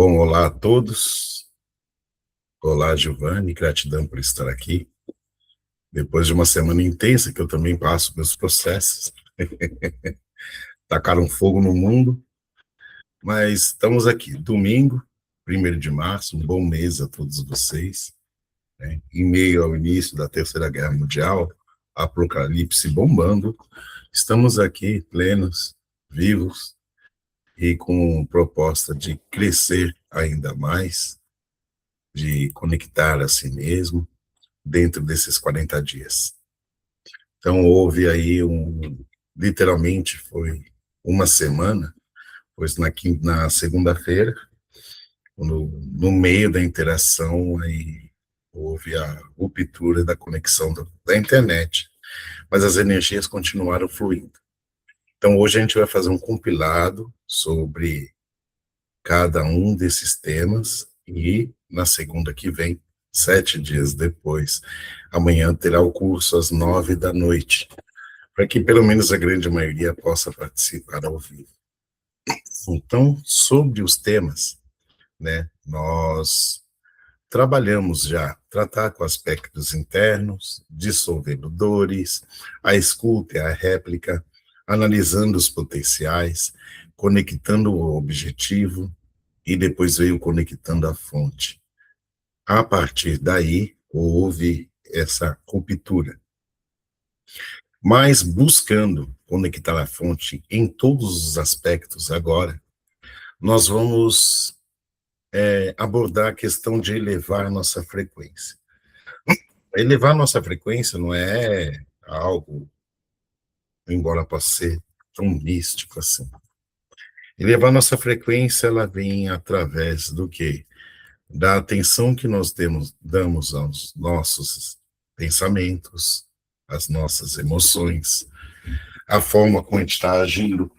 Bom, olá a todos. Olá, Giovanni, gratidão por estar aqui. Depois de uma semana intensa que eu também passo meus processos, tacaram fogo no mundo, mas estamos aqui, domingo, 1º de março, um bom mês a todos vocês, né? Em meio ao início da Terceira Guerra Mundial, apocalipse bombando, estamos aqui plenos, vivos e com proposta de crescer ainda mais, de conectar a si mesmo, dentro desses 40 dias. Então, houve aí literalmente foi uma semana, pois na segunda-feira, no meio da interação, aí houve a ruptura da conexão da internet, mas as energias continuaram fluindo. Então, hoje a gente vai fazer um compilado sobre cada um desses temas e na segunda que vem, 7 dias depois, amanhã terá o curso às 9 da noite, para que pelo menos a grande maioria possa participar ao vivo. Então, sobre os temas, né, nós trabalhamos já, tratar com aspectos internos, dissolvendo dores, a escuta e a réplica, analisando os potenciais, conectando o objetivo, e depois veio conectando a fonte. A partir daí, houve essa ruptura. Mas buscando conectar a fonte em todos os aspectos agora, nós vamos abordar a questão de elevar nossa frequência. Elevar nossa frequência não é algo, embora possa ser tão místico assim. Elevar nossa frequência, ela vem através do quê? Da atenção que nós damos aos nossos pensamentos, às nossas emoções, a forma como a gente está agindo,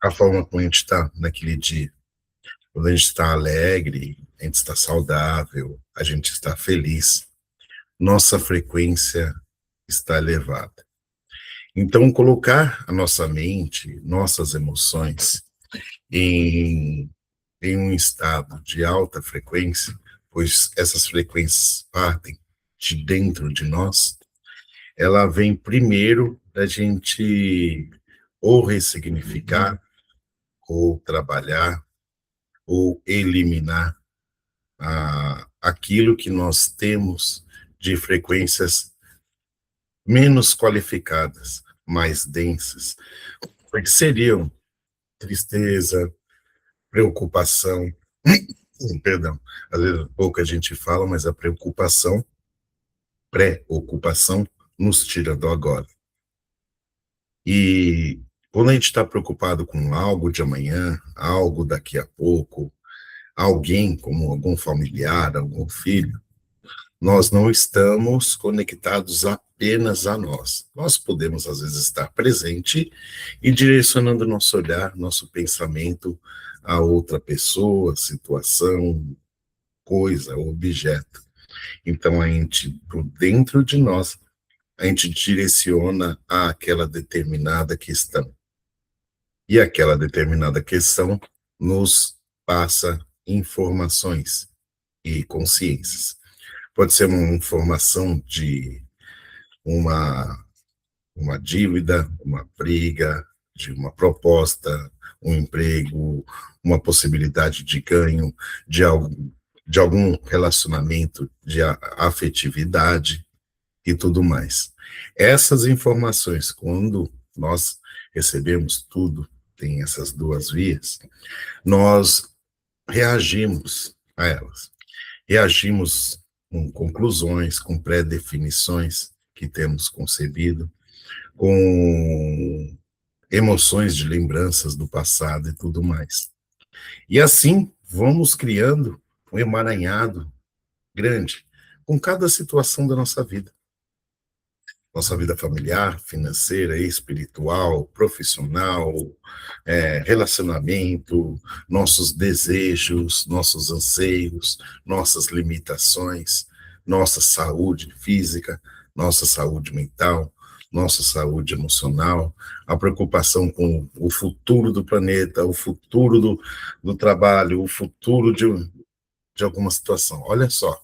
a forma como a gente está naquele dia. Quando a gente está alegre, a gente está saudável, a gente está feliz, nossa frequência está elevada. Então, colocar a nossa mente, nossas emoções em um estado de alta frequência, pois essas frequências partem de dentro de nós, ela vem primeiro da gente ou ressignificar, ou trabalhar, ou eliminar aquilo que nós temos de frequências menos qualificadas, mais densas, porque seriam tristeza, preocupação, perdão, às vezes pouco a gente fala, mas a pré-ocupação nos tira do agora. E quando a gente está preocupado com algo de amanhã, algo daqui a pouco, alguém, como algum familiar, algum filho, nós não estamos conectados apenas a nós. Nós podemos, às vezes, estar presente e direcionando nosso olhar, nosso pensamento a outra pessoa, situação, coisa, objeto. Então, a gente, por dentro de nós, a gente direciona àquela determinada questão. E aquela determinada questão nos passa informações e consciências. Pode ser uma informação de uma dívida, uma briga, de uma proposta, um emprego, uma possibilidade de ganho, de algum relacionamento, de afetividade e tudo mais. Essas informações, quando nós recebemos tudo, tem essas duas vias, nós reagimos a elas. Reagimos com conclusões, com pré-definições que temos concebido, com emoções de lembranças do passado e tudo mais. E assim vamos criando um emaranhado grande com cada situação da nossa vida familiar, financeira, espiritual, profissional, relacionamento, nossos desejos, nossos anseios, nossas limitações, nossa saúde física, nossa saúde mental, nossa saúde emocional, a preocupação com o futuro do planeta, o futuro do trabalho, o futuro de alguma situação. Olha só,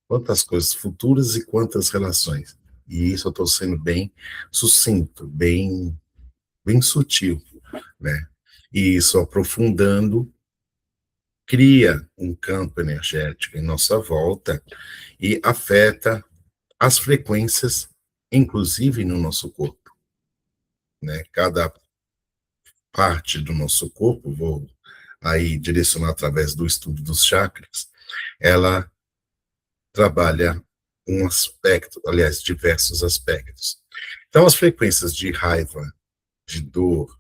quantas coisas futuras e quantas relações. E isso eu estou sendo bem sucinto, bem sutil, né? E isso aprofundando cria um campo energético em nossa volta e afeta as frequências, inclusive no nosso corpo, né? Cada parte do nosso corpo, vou aí direcionar através do estudo dos chakras, ela trabalha um aspecto, aliás, diversos aspectos. Então, as frequências de raiva, de dor,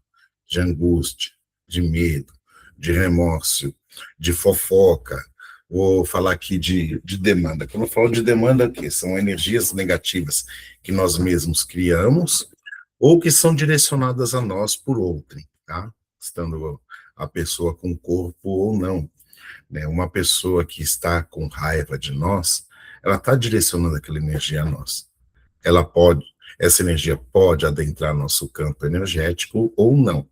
de angústia, de medo, de remorso, de fofoca, vou falar aqui de demanda. Quando eu falo de demanda, aqui são energias negativas que nós mesmos criamos ou que são direcionadas a nós por outrem, tá? Estando a pessoa com corpo ou não, né? Uma pessoa que está com raiva de nós, ela está direcionando aquela energia a nós. Ela pode, essa energia pode adentrar nosso campo energético ou não.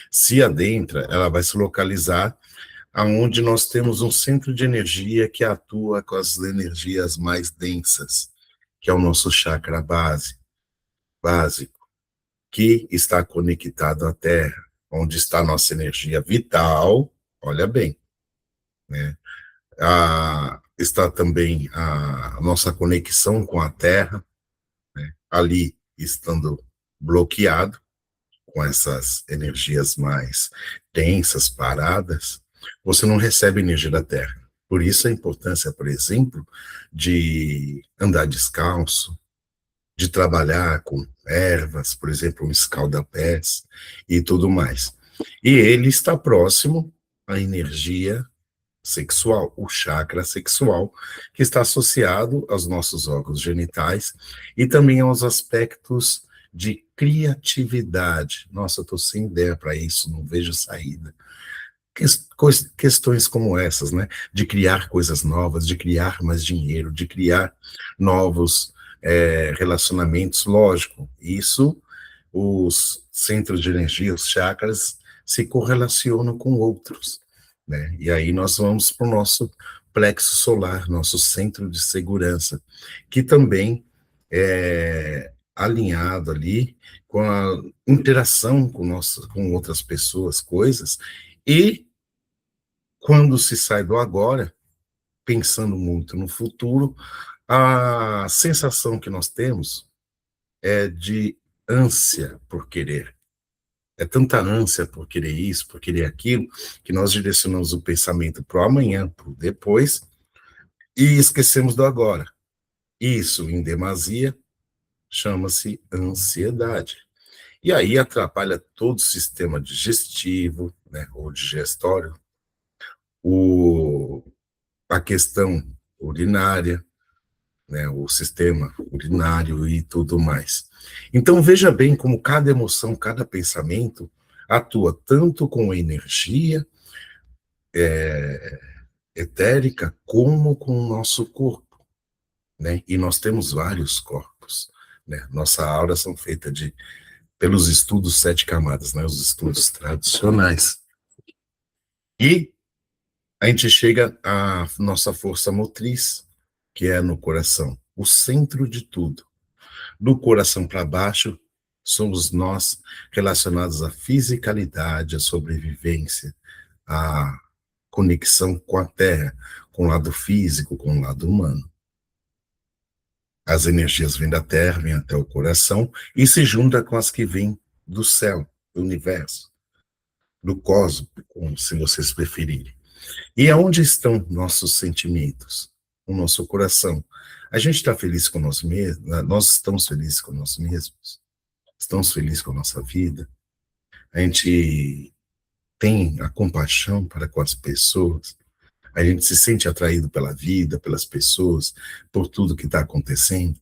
Se adentra, ela vai se localizar aonde nós temos um centro de energia que atua com as energias mais densas, que é o nosso chakra básico, que está conectado à Terra, onde está a nossa energia vital, olha bem, né? Está também a nossa conexão com a Terra, né? Ali estando bloqueado, com essas energias mais densas, paradas, você não recebe energia da Terra. Por isso a importância, por exemplo, de andar descalço, de trabalhar com ervas, por exemplo, um escalda-pés e tudo mais. E ele está próximo à energia sexual, o chakra sexual, que está associado aos nossos órgãos genitais e também aos aspectos de criatividade. Nossa, eu estou sem ideia para isso, não vejo saída. Questões como essas, né? De criar coisas novas, de criar mais dinheiro, de criar novos relacionamentos, lógico. Isso, os centros de energia, os chakras, se correlacionam com outros, né? E aí nós vamos para o nosso plexo solar, nosso centro de segurança, que também é alinhado ali com a interação com outras pessoas, coisas, e quando se sai do agora, pensando muito no futuro, a sensação que nós temos é de ânsia por querer. É tanta ânsia por querer isso, por querer aquilo, que nós direcionamos o pensamento para o amanhã, para o depois, e esquecemos do agora. Isso, em demasia, chama-se ansiedade. E aí atrapalha todo o sistema digestivo, né, ou digestório, a questão urinária, né, o sistema urinário e tudo mais. Então veja bem como cada emoção, cada pensamento atua tanto com a energia etérica como com o nosso corpo, né? E nós temos vários corpos, né? Nossa aura são feitas pelos estudos 7 camadas, né? Os estudos tradicionais. E a gente chega à nossa força motriz, que é no coração, o centro de tudo. Do coração para baixo, somos nós relacionados à fisicalidade, à sobrevivência, à conexão com a Terra, com o lado físico, com o lado humano. As energias vêm da Terra, vêm até o coração e se juntam com as que vêm do céu, do universo, do cosmos, se vocês preferirem. E aonde estão nossos sentimentos? O nosso coração. A gente está feliz com nós mesmos? Nós estamos felizes com nós mesmos? Estamos felizes com a nossa vida? A gente tem a compaixão para com as pessoas? A gente se sente atraído pela vida, pelas pessoas, por tudo que está acontecendo?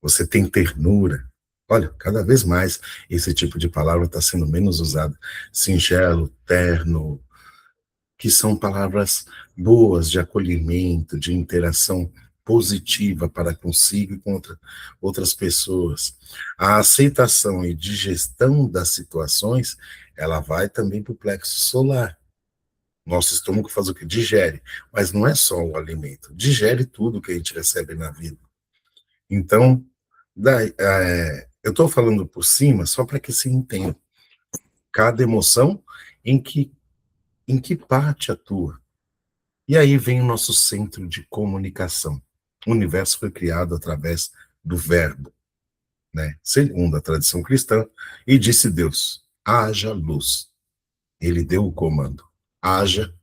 Você tem ternura? Olha, cada vez mais esse tipo de palavra está sendo menos usado. Singelo, terno, que são palavras boas de acolhimento, de interação positiva para consigo e contra outras pessoas. A aceitação e digestão das situações, ela vai também para o plexo solar. Nosso estômago faz o que? Digere. Mas não é só o alimento. Digere tudo que a gente recebe na vida. Então, eu estou falando por cima só para que se entenda. Cada emoção em que parte atua. E aí vem o nosso centro de comunicação. O universo foi criado através do verbo, né? Segundo a tradição cristã, e disse Deus: haja luz. Ele deu o comando: haja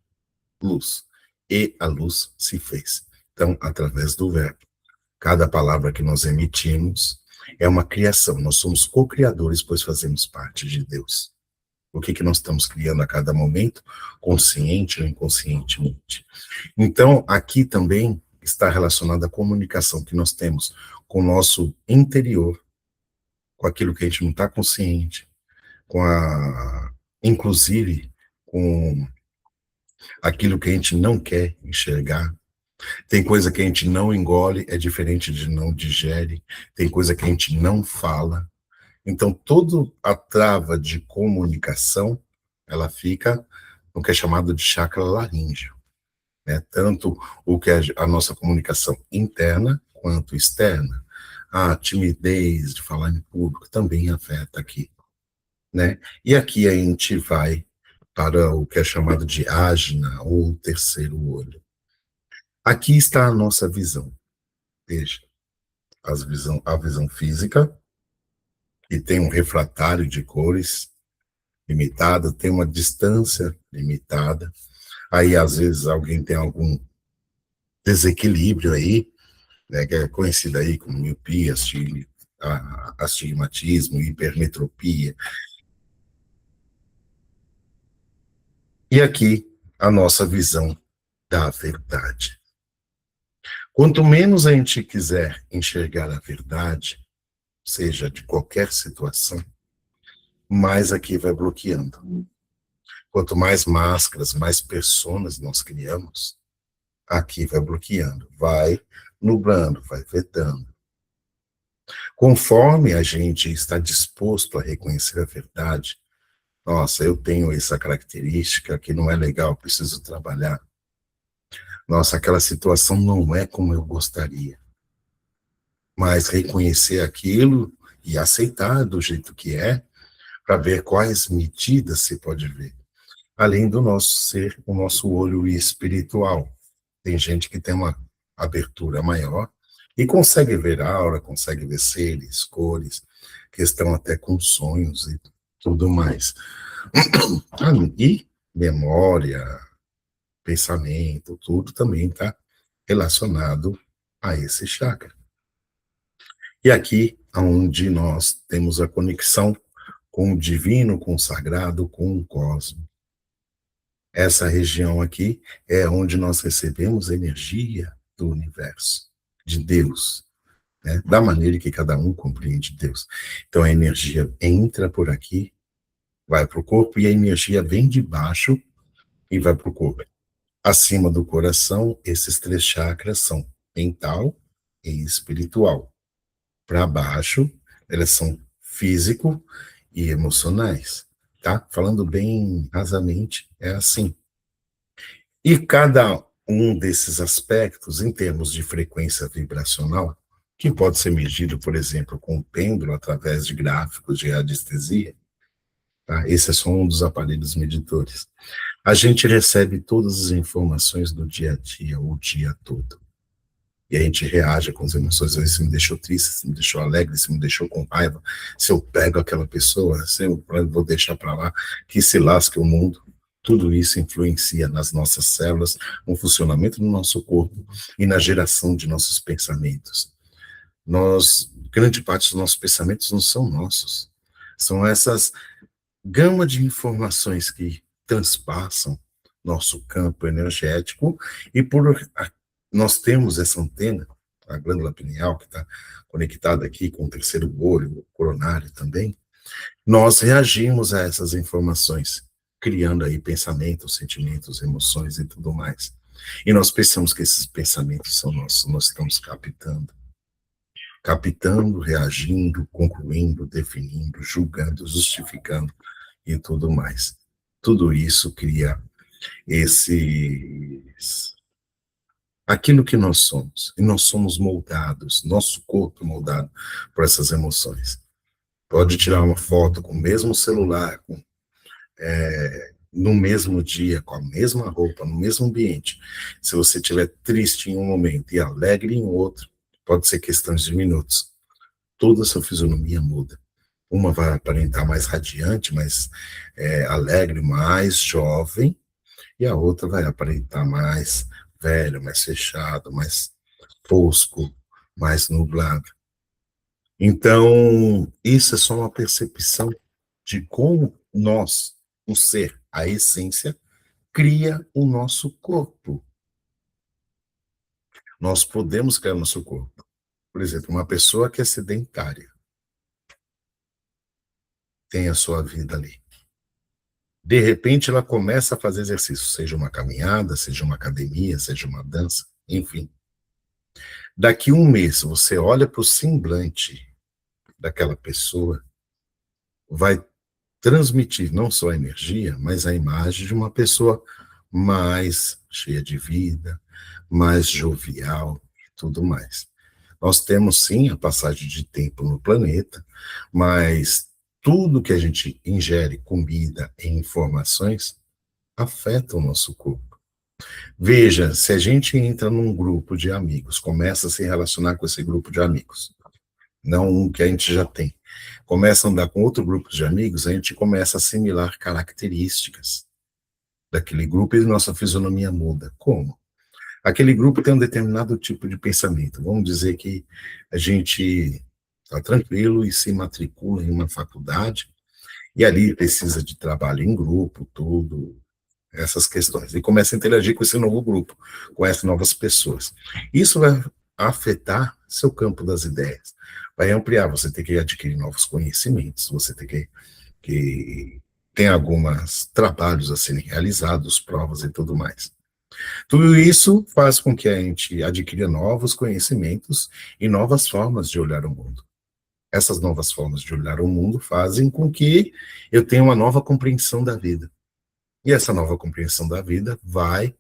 luz. E a luz se fez. Então, através do verbo. Cada palavra que nós emitimos é uma criação. Nós somos co-criadores, pois fazemos parte de Deus. O que nós estamos criando a cada momento, consciente ou inconscientemente. Então, aqui também está relacionada a comunicação que nós temos com o nosso interior, com aquilo que a gente não está consciente, inclusive com aquilo que a gente não quer enxergar. Tem coisa que a gente não engole, é diferente de não digere. Tem coisa que a gente não fala. Então, toda a trava de comunicação, ela fica no que é chamado de chakra laríngeo, né? Tanto o que é a nossa comunicação interna quanto externa. A timidez de falar em público também afeta aqui, né? E aqui a gente vai para o que é chamado de ágina, ou terceiro olho. Aqui está a nossa visão. Veja, a visão física, que tem um refratário de cores limitada, tem uma distância limitada. Aí, às vezes, alguém tem algum desequilíbrio aí, né, que é conhecido aí como miopia, astigmatismo, hipermetropia. E aqui, a nossa visão da verdade. Quanto menos a gente quiser enxergar a verdade, seja de qualquer situação, mais aqui vai bloqueando. Quanto mais máscaras, mais personas nós criamos, aqui vai bloqueando, vai nublando, vai vetando. Conforme a gente está disposto a reconhecer a verdade, nossa, eu tenho essa característica que não é legal, preciso trabalhar. Nossa, aquela situação não é como eu gostaria. Mas reconhecer aquilo e aceitar do jeito que é, para ver quais medidas se pode ver. Além do nosso ser, o nosso olho espiritual. Tem gente que tem uma abertura maior e consegue ver aura, consegue ver seres, cores, questão até com sonhos e tudo mais. E memória, pensamento, tudo também está relacionado a esse chakra. E aqui, onde nós temos a conexão com o divino, com o sagrado, com o cosmos. Essa região aqui é onde nós recebemos energia do universo, de Deus, né? Da maneira que cada um compreende Deus. Então a energia entra por aqui, vai para o corpo, e a energia vem de baixo e vai para o corpo. Acima do coração, esses três chakras são mental e espiritual. Para baixo, elas são físico e emocionais, tá? Falando bem rasamente, é assim. E cada um desses aspectos, em termos de frequência vibracional, que pode ser medido, por exemplo, com o pêndulo através de gráficos de radiestesia, tá? Esse é só um dos aparelhos medidores. A gente recebe todas as informações do dia a dia, o dia todo. E a gente reage com as emoções. Se me deixou triste, se me deixou alegre, se me deixou com raiva, se eu pego aquela pessoa, se eu vou deixar para lá, que se lasque o mundo. Tudo isso influencia nas nossas células, no funcionamento do nosso corpo e na geração de nossos pensamentos. Grande parte dos nossos pensamentos não são nossos. São essas gama de informações que transpassam nosso campo energético, e nós temos essa antena, a glândula pineal, que está conectada aqui com o terceiro olho, o coronário também. Nós reagimos a essas informações, criando aí pensamentos, sentimentos, emoções e tudo mais. E nós pensamos que esses pensamentos são nossos, nós estamos captando, reagindo, concluindo, definindo, julgando, justificando e tudo mais. Tudo isso cria aquilo que nós somos, e nós somos moldados, nosso corpo é moldado por essas emoções. Pode tirar uma foto com o mesmo celular, no mesmo dia, com a mesma roupa, no mesmo ambiente. Se você estiver triste em um momento e alegre em outro, pode ser questão de minutos. Toda a sua fisionomia muda. Uma vai aparentar mais radiante, mais alegre, mais jovem, e a outra vai aparentar mais velho, mais fechado, mais fosco, mais nublado. Então, isso é só uma percepção de como nós, o ser, a essência, cria o nosso corpo. Nós podemos criar o nosso corpo. Por exemplo, uma pessoa que é sedentária tem a sua vida ali. De repente, ela começa a fazer exercício, seja uma caminhada, seja uma academia, seja uma dança, enfim. Daqui um mês, você olha para o semblante daquela pessoa, vai transmitir não só a energia, mas a imagem de uma pessoa mais cheia de vida, mais jovial e tudo mais. Nós temos, sim, a passagem de tempo no planeta, mas tudo que a gente ingere, comida e informações, afeta o nosso corpo. Veja, se a gente entra num grupo de amigos, começa a se relacionar com esse grupo de amigos, não um que a gente já tem, começa a andar com outro grupo de amigos, a gente começa a assimilar características daquele grupo e nossa fisionomia muda. Como? Aquele grupo tem um determinado tipo de pensamento. Vamos dizer que a gente está tranquilo e se matricula em uma faculdade, e ali precisa de trabalho em grupo, tudo, essas questões. E começa a interagir com esse novo grupo, com essas novas pessoas. Isso vai afetar seu campo das ideias, vai ampliar, você tem que adquirir novos conhecimentos, você tem que tem alguns trabalhos a serem realizados, provas e tudo mais. Tudo isso faz com que a gente adquira novos conhecimentos e novas formas de olhar o mundo. Essas novas formas de olhar o mundo fazem com que eu tenha uma nova compreensão da vida. E essa nova compreensão da vida vai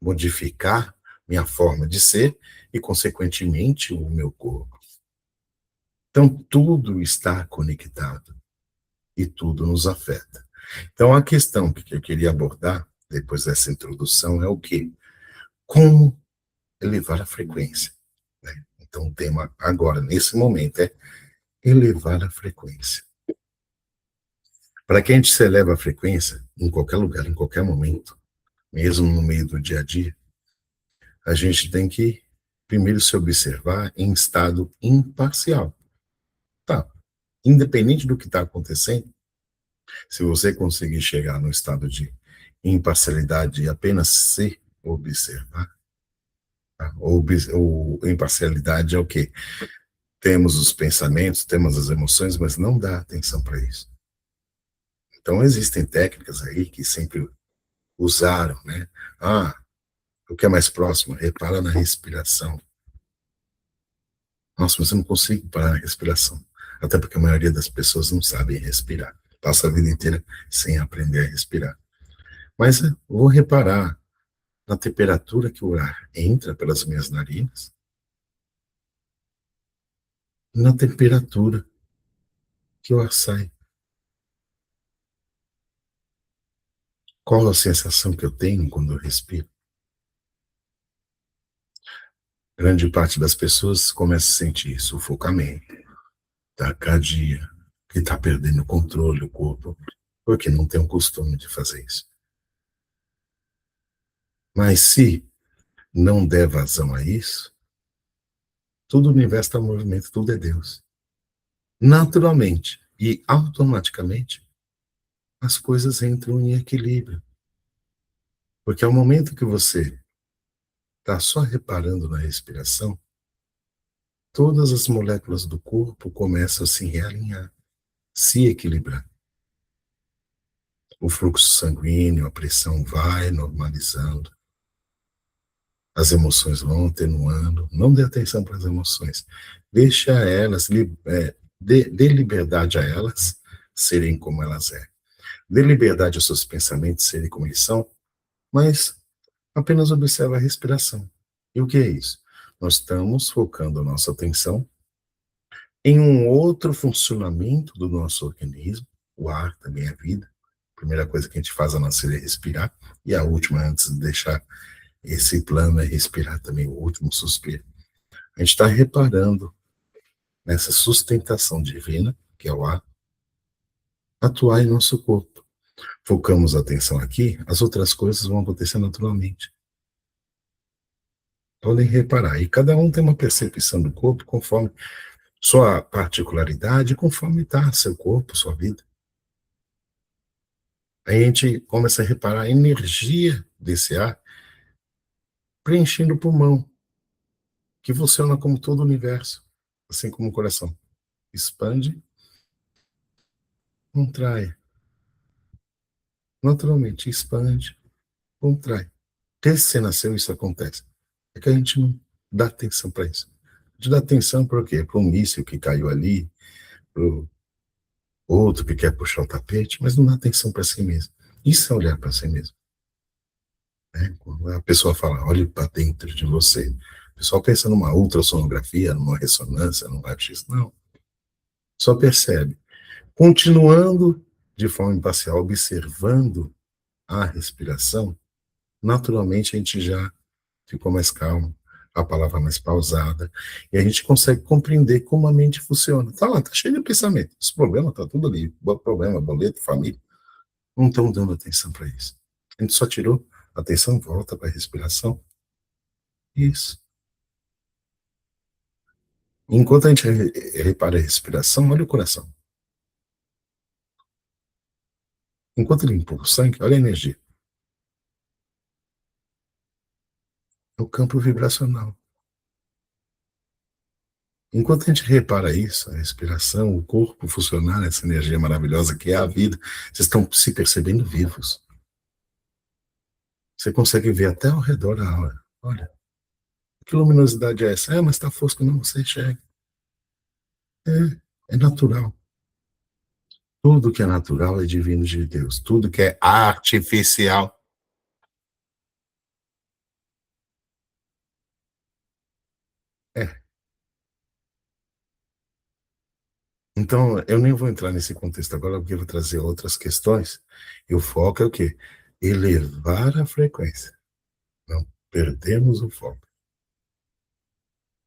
modificar minha forma de ser e, consequentemente, o meu corpo. Então, tudo está conectado e tudo nos afeta. Então, a questão que eu queria abordar, depois dessa introdução, é o quê? Como elevar a frequência, né? Então, o tema agora, nesse momento, é elevar a frequência. Para que a gente se eleve a frequência, em qualquer lugar, em qualquer momento, mesmo no meio do dia a dia, a gente tem que primeiro se observar em estado imparcial. Tá, independente do que está acontecendo, se você conseguir chegar no estado de imparcialidade e apenas se observar, tá? Ou imparcialidade é o quê? Temos os pensamentos, temos as emoções, mas não dá atenção para isso. Então, existem técnicas aí que sempre usaram, né? O que é mais próximo? Repara na respiração. Nossa, mas eu não consigo parar na respiração. Até porque a maioria das pessoas não sabem respirar. Passa a vida inteira sem aprender a respirar. Mas eu vou reparar na temperatura que o ar entra pelas minhas narinas e na temperatura que o ar sai. Qual a sensação que eu tenho quando eu respiro? Grande parte das pessoas começa a sentir sufocamento, taquicardia, que está perdendo o controle, o corpo, porque não tem o costume de fazer isso. Mas se não der vazão a isso, todo o universo está em movimento, tudo é Deus. Naturalmente e automaticamente, as coisas entram em equilíbrio. Porque ao momento que você está só reparando na respiração, todas as moléculas do corpo começam a se realinhar, se equilibrar. O fluxo sanguíneo, a pressão vai normalizando, As emoções vão atenuando. Não dê atenção para as emoções. Deixa elas, dê liberdade a elas serem como elas é. Dê liberdade aos seus pensamentos serem como eles são, mas apenas observa a respiração. E o que é isso? Nós estamos focando a nossa atenção em um outro funcionamento do nosso organismo. O ar também é vida. A primeira coisa que a gente faz ao nascer é respirar, e a última, antes de deixar esse plano, é respirar também, o último suspiro. A gente está reparando nessa sustentação divina, que é o ar, atuar em nosso corpo. Focamos a atenção aqui, as outras coisas vão acontecer naturalmente. Podem reparar, e cada um tem uma percepção do corpo conforme sua particularidade, conforme está seu corpo, sua vida. Aí a gente começa a reparar a energia desse ar preenchendo o pulmão, que funciona como todo o universo, assim como o coração. Expande, contrai. Naturalmente, expande, contrai. Desde que você nasceu, isso acontece. É que a gente não dá atenção para isso. A gente dá atenção para o quê? Para um míssil que caiu ali, para o outro que quer puxar o tapete, mas não dá atenção para si mesmo. Isso é olhar para si mesmo. Né? Quando a pessoa fala, olhe para dentro de você. O pessoal pensa numa ultrassonografia, numa ressonância, num raio-x. Não. Só percebe. Continuando de forma imparcial, observando a respiração, naturalmente a gente já ficou mais calmo, a palavra mais pausada, e a gente consegue compreender como a mente funciona. Tá lá, tá cheio de pensamento. Os problemas tá tudo ali. Problema, boleto, família. Não estão dando atenção para isso. A gente só tirou a atenção, volta para a respiração. Isso. Enquanto a gente repara a respiração, olha o coração. Enquanto ele empurra o sangue, olha a energia. É o campo vibracional. Enquanto a gente repara isso, a respiração, o corpo funcionar, essa energia maravilhosa que é a vida, vocês estão se percebendo vivos. Você consegue ver até ao redor a hora. Olha, que luminosidade é essa? Mas está fosco, não, você enxerga. É natural. Tudo que é natural é divino de Deus. Tudo que é artificial é. Então, eu nem vou entrar nesse contexto agora, porque eu vou trazer outras questões. E o foco é o quê? Elevar a frequência. Não perdemos o foco.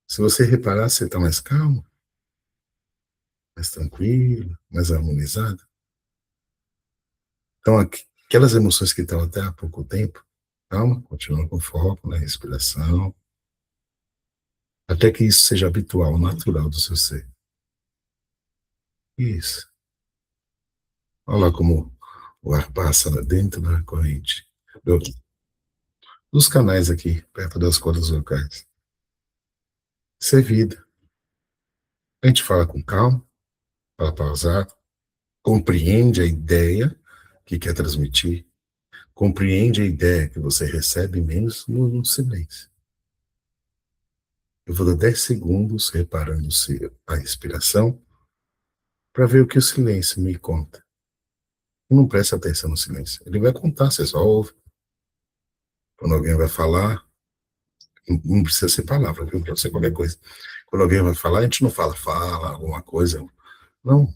Se você reparar, você está mais calmo, mais tranquilo, mais harmonizado. Então, aquelas emoções que estão até há pouco tempo, calma, continua com foco na respiração, até que isso seja habitual, natural do seu ser. Isso. Olha lá como o ar passa lá dentro da corrente, dos canais aqui, perto das cordas vocais. Isso é vida. A gente fala com calma, fala pausado, compreende a ideia que quer transmitir, compreende a ideia que você recebe menos no silêncio. Eu vou dar 10 segundos reparando a respiração para ver o que o silêncio me conta. Não preste atenção no silêncio. Ele vai contar, você só ouve. Quando alguém vai falar, não precisa ser palavra, viu? Pode ser qualquer coisa. Quando alguém vai falar, a gente não fala alguma coisa. Não.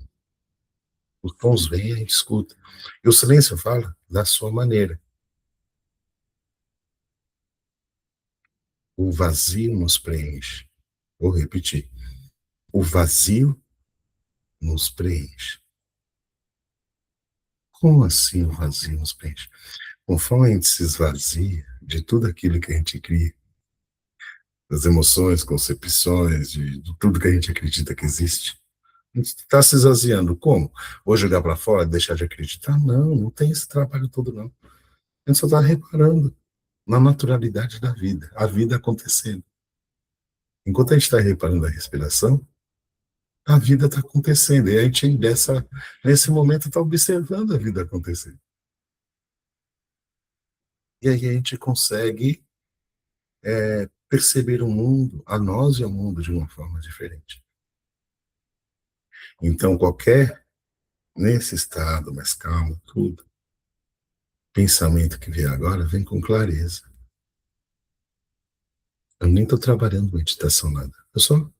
Os tons vêm, a gente escuta. E o silêncio fala da sua maneira. O vazio nos preenche. Vou repetir. O vazio nos preenche. Como assim o vazio nos preenche? Conforme a gente se esvazia de tudo aquilo que a gente cria, das emoções, concepções, de tudo que a gente acredita que existe, a gente está se esvaziando. Como? Ou jogar para fora, deixar de acreditar? Não, não tem esse trabalho todo, não. A gente só está reparando na naturalidade da vida, a vida acontecendo. Enquanto a gente está reparando a respiração, a vida está acontecendo. E a gente, nesse momento, está observando a vida acontecer. E aí a gente consegue perceber o mundo, a nós e ao mundo de uma forma diferente. Então, nesse estado mais calmo, tudo, pensamento que vier agora, vem com clareza. Eu nem estou trabalhando meditação, nada. Eu só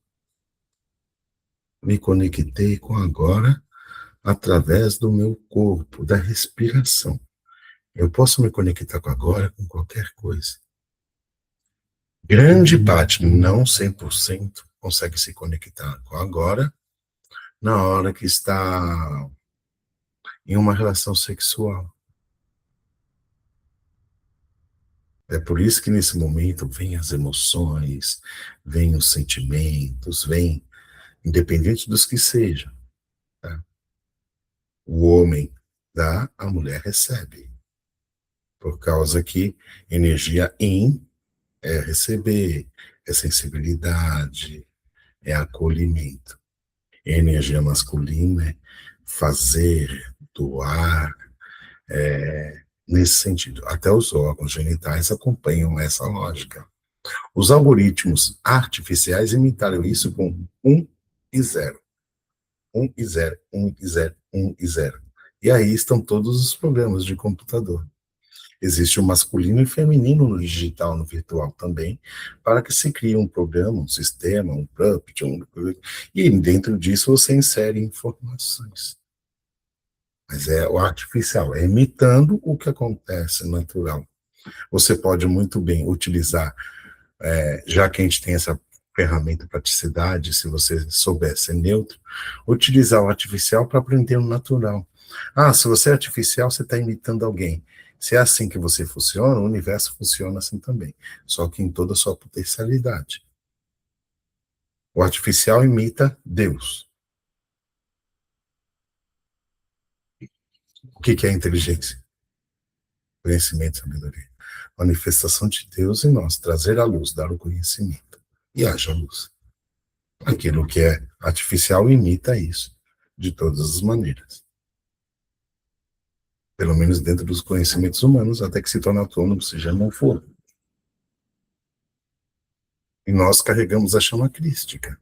me conectei com agora através do meu corpo, da respiração. Eu posso me conectar com agora com qualquer coisa. Grande parte, não 100%, consegue se conectar com agora na hora que está em uma relação sexual. É por isso que nesse momento vem as emoções, vem os sentimentos, vem, independente dos que sejam. Tá? O homem dá, a mulher recebe. Por causa que energia in é receber, é sensibilidade, é acolhimento. Energia masculina é fazer, doar, nesse sentido. Até os órgãos genitais acompanham essa lógica. Os algoritmos artificiais imitaram isso com 1 e 0. 1 e 0, 1 e 0, 1 e 0. E aí estão todos os programas de computador. Existe o masculino e feminino no digital, no virtual também, para que se crie um programa, um sistema, um prompt, e dentro disso você insere informações. Mas é o artificial, é imitando o que acontece natural. Você pode muito bem utilizar, já que a gente tem essa ferramenta praticidade, se você souber ser neutro, utilizar o artificial para aprender o natural. Ah, se você é artificial, você está imitando alguém. Se é assim que você funciona, o universo funciona assim também, só que em toda a sua potencialidade. O artificial imita Deus. O que é inteligência? Conhecimento e sabedoria. Manifestação de Deus em nós, trazer a luz, dar o conhecimento. E haja luz. Aquilo que é artificial imita isso, de todas as maneiras. Pelo menos dentro dos conhecimentos humanos, até que se torne autônomo, se já não for. E nós carregamos a chama crística,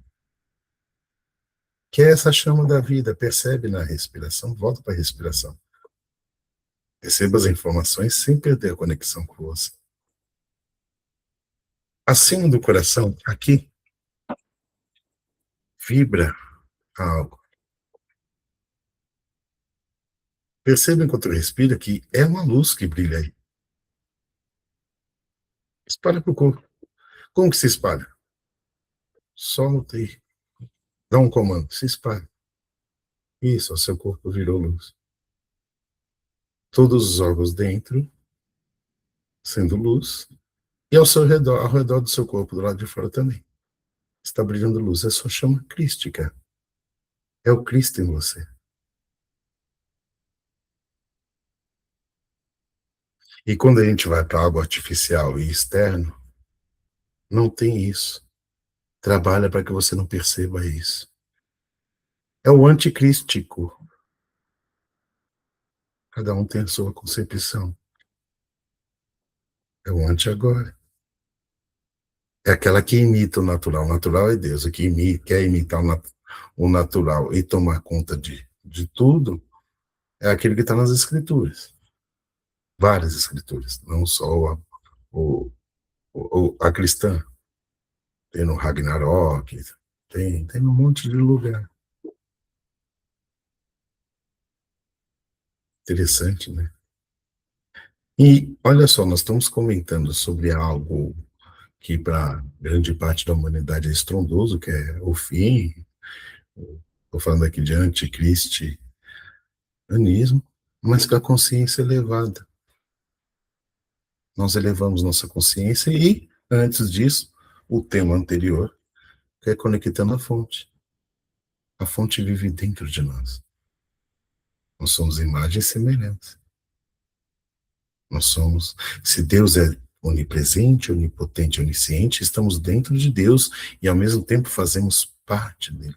que é essa chama da vida. Percebe na respiração, volta para a respiração. Receba as informações sem perder a conexão com você. Acima do coração, aqui, vibra algo. Perceba enquanto respira que é uma luz que brilha aí. Espalha para o corpo. Como que se espalha? Solta aí. Dá um comando, se espalha. Isso, o seu corpo virou luz. Todos os órgãos dentro, sendo luz, e ao seu redor, ao redor do seu corpo, do lado de fora também. Está brilhando luz. É sua chama crística. É o Cristo em você. E quando a gente vai para algo artificial e externo, não tem isso. Trabalha para que você não perceba isso. É o anticrístico. Cada um tem a sua concepção. É o anti-agora. É aquela que imita o natural. O natural é Deus. O que quer imitar o natural e tomar conta de tudo é aquele que está nas escrituras. Várias escrituras. Não só o, a cristã. Tem no Ragnarok. Tem um monte de lugar. Interessante, né? E olha só, nós estamos comentando sobre algo que para grande parte da humanidade é estrondoso, que é o fim. Estou falando aqui de anticristianismo, mas com a consciência elevada. Nós elevamos nossa consciência e, antes disso, o tema anterior, que é conectando a fonte. A fonte vive dentro de nós. Nós somos imagem e semelhança. Nós somos, se Deus é onipresente, onipotente, onisciente, estamos dentro de Deus e ao mesmo tempo fazemos parte dele.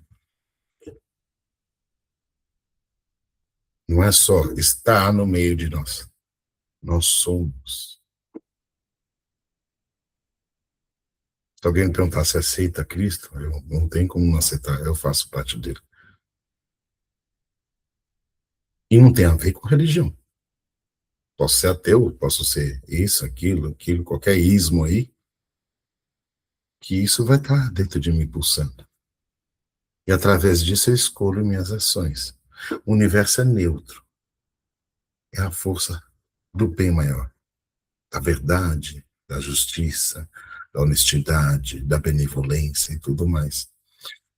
Não é só estar no meio de nós. Nós somos. Se alguém me perguntar se aceita Cristo, eu não tenho como não aceitar, eu faço parte dele. E não tem a ver com religião. Posso ser ateu, posso ser isso, aquilo, qualquer ismo aí, que isso vai estar dentro de mim pulsando. E através disso eu escolho minhas ações. O universo é neutro. É a força do bem maior, da verdade, da justiça, da honestidade, da benevolência e tudo mais.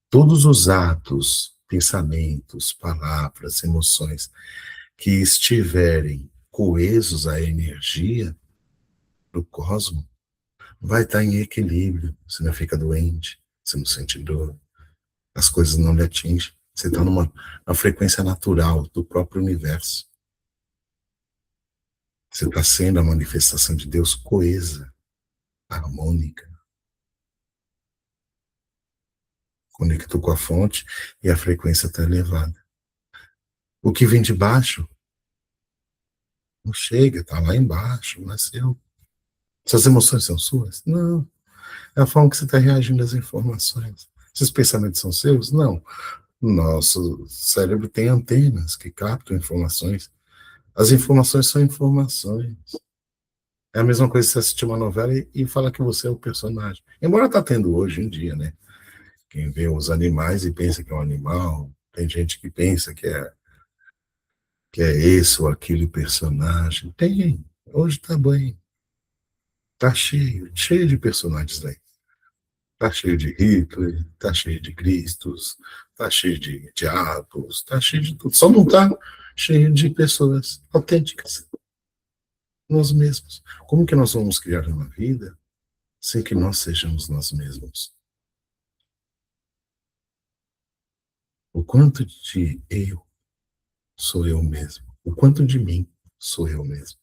Todos os atos, pensamentos, palavras, emoções que estiverem coesos à energia do cosmos, vai estar em equilíbrio. Você não fica doente, você não sente dor, as coisas não lhe atingem. Você está numa frequência natural do próprio universo. Você está sendo a manifestação de Deus coesa, harmônica. Conectou com a fonte e a frequência está elevada. O que vem de baixo não chega, está lá embaixo, nasceu. Essas emoções são suas? Não. É a forma que você está reagindo às informações. Esses pensamentos são seus? Não. Nosso cérebro tem antenas que captam informações. As informações são informações. É a mesma coisa que você assistir uma novela e falar que você é o personagem. Embora está tendo hoje em dia, né? Quem vê os animais e pensa que é um animal, tem gente que pensa que é esse ou aquele personagem. Tem. Hoje está bem. Está cheio de personagens aí. Está cheio de Hitler, está cheio de Cristos, está cheio de diabos, está cheio de tudo. Só não está cheio de pessoas autênticas, nós mesmos. Como que nós vamos criar uma vida sem que nós sejamos nós mesmos? O quanto de eu sou eu mesmo? O quanto de mim sou eu mesmo?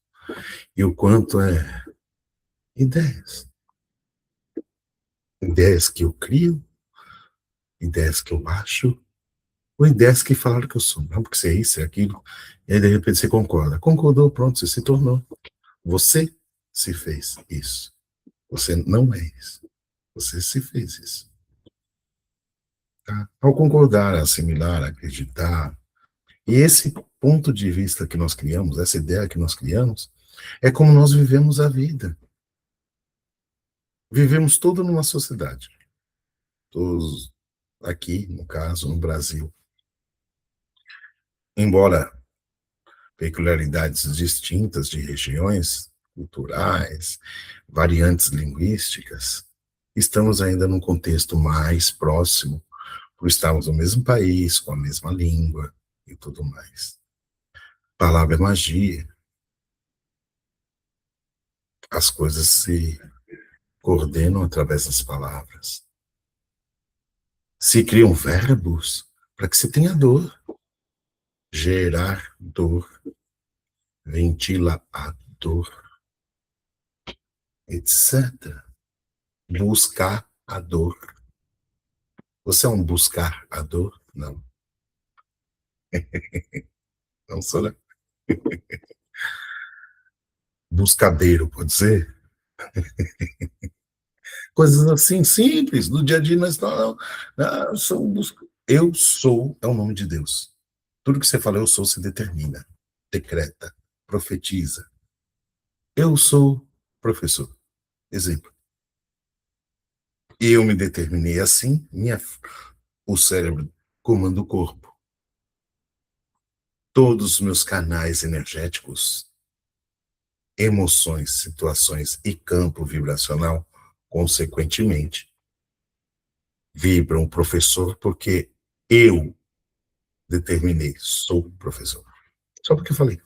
E o quanto é ideias? Ideias que eu crio, ideias que eu acho, ou ideias que falaram que eu sou. Não, porque você é isso, é aquilo. E aí, de repente, você concorda. Concordou, pronto, você se tornou. Você se fez isso. Você não é isso. Você se fez isso. Tá? Ao concordar, assimilar, acreditar, e esse ponto de vista que nós criamos, essa ideia que nós criamos, é como nós vivemos a vida. Vivemos toda numa sociedade. Todos aqui, no caso, no Brasil. Embora peculiaridades distintas de regiões culturais, variantes linguísticas, estamos ainda num contexto mais próximo, por estarmos no mesmo país, com a mesma língua e tudo mais. Palavra é magia. As coisas se coordenam através das palavras. Se criam verbos para que se tenha dor. Gerar dor, ventila a dor, etc. Buscar a dor. Você é um buscar a dor? Não. Não sou, né? Buscadeiro, pode ser? Coisas assim, simples, do dia a dia, mas não, eu sou um Eu sou é o nome de Deus. Tudo que você fala, eu sou, se determina, decreta, profetiza. Eu sou professor. Exemplo. Eu me determinei assim, o cérebro comanda o corpo. Todos os meus canais energéticos, emoções, situações e campo vibracional, consequentemente, vibram o professor porque eu determinei, sou professor. Só porque eu falei.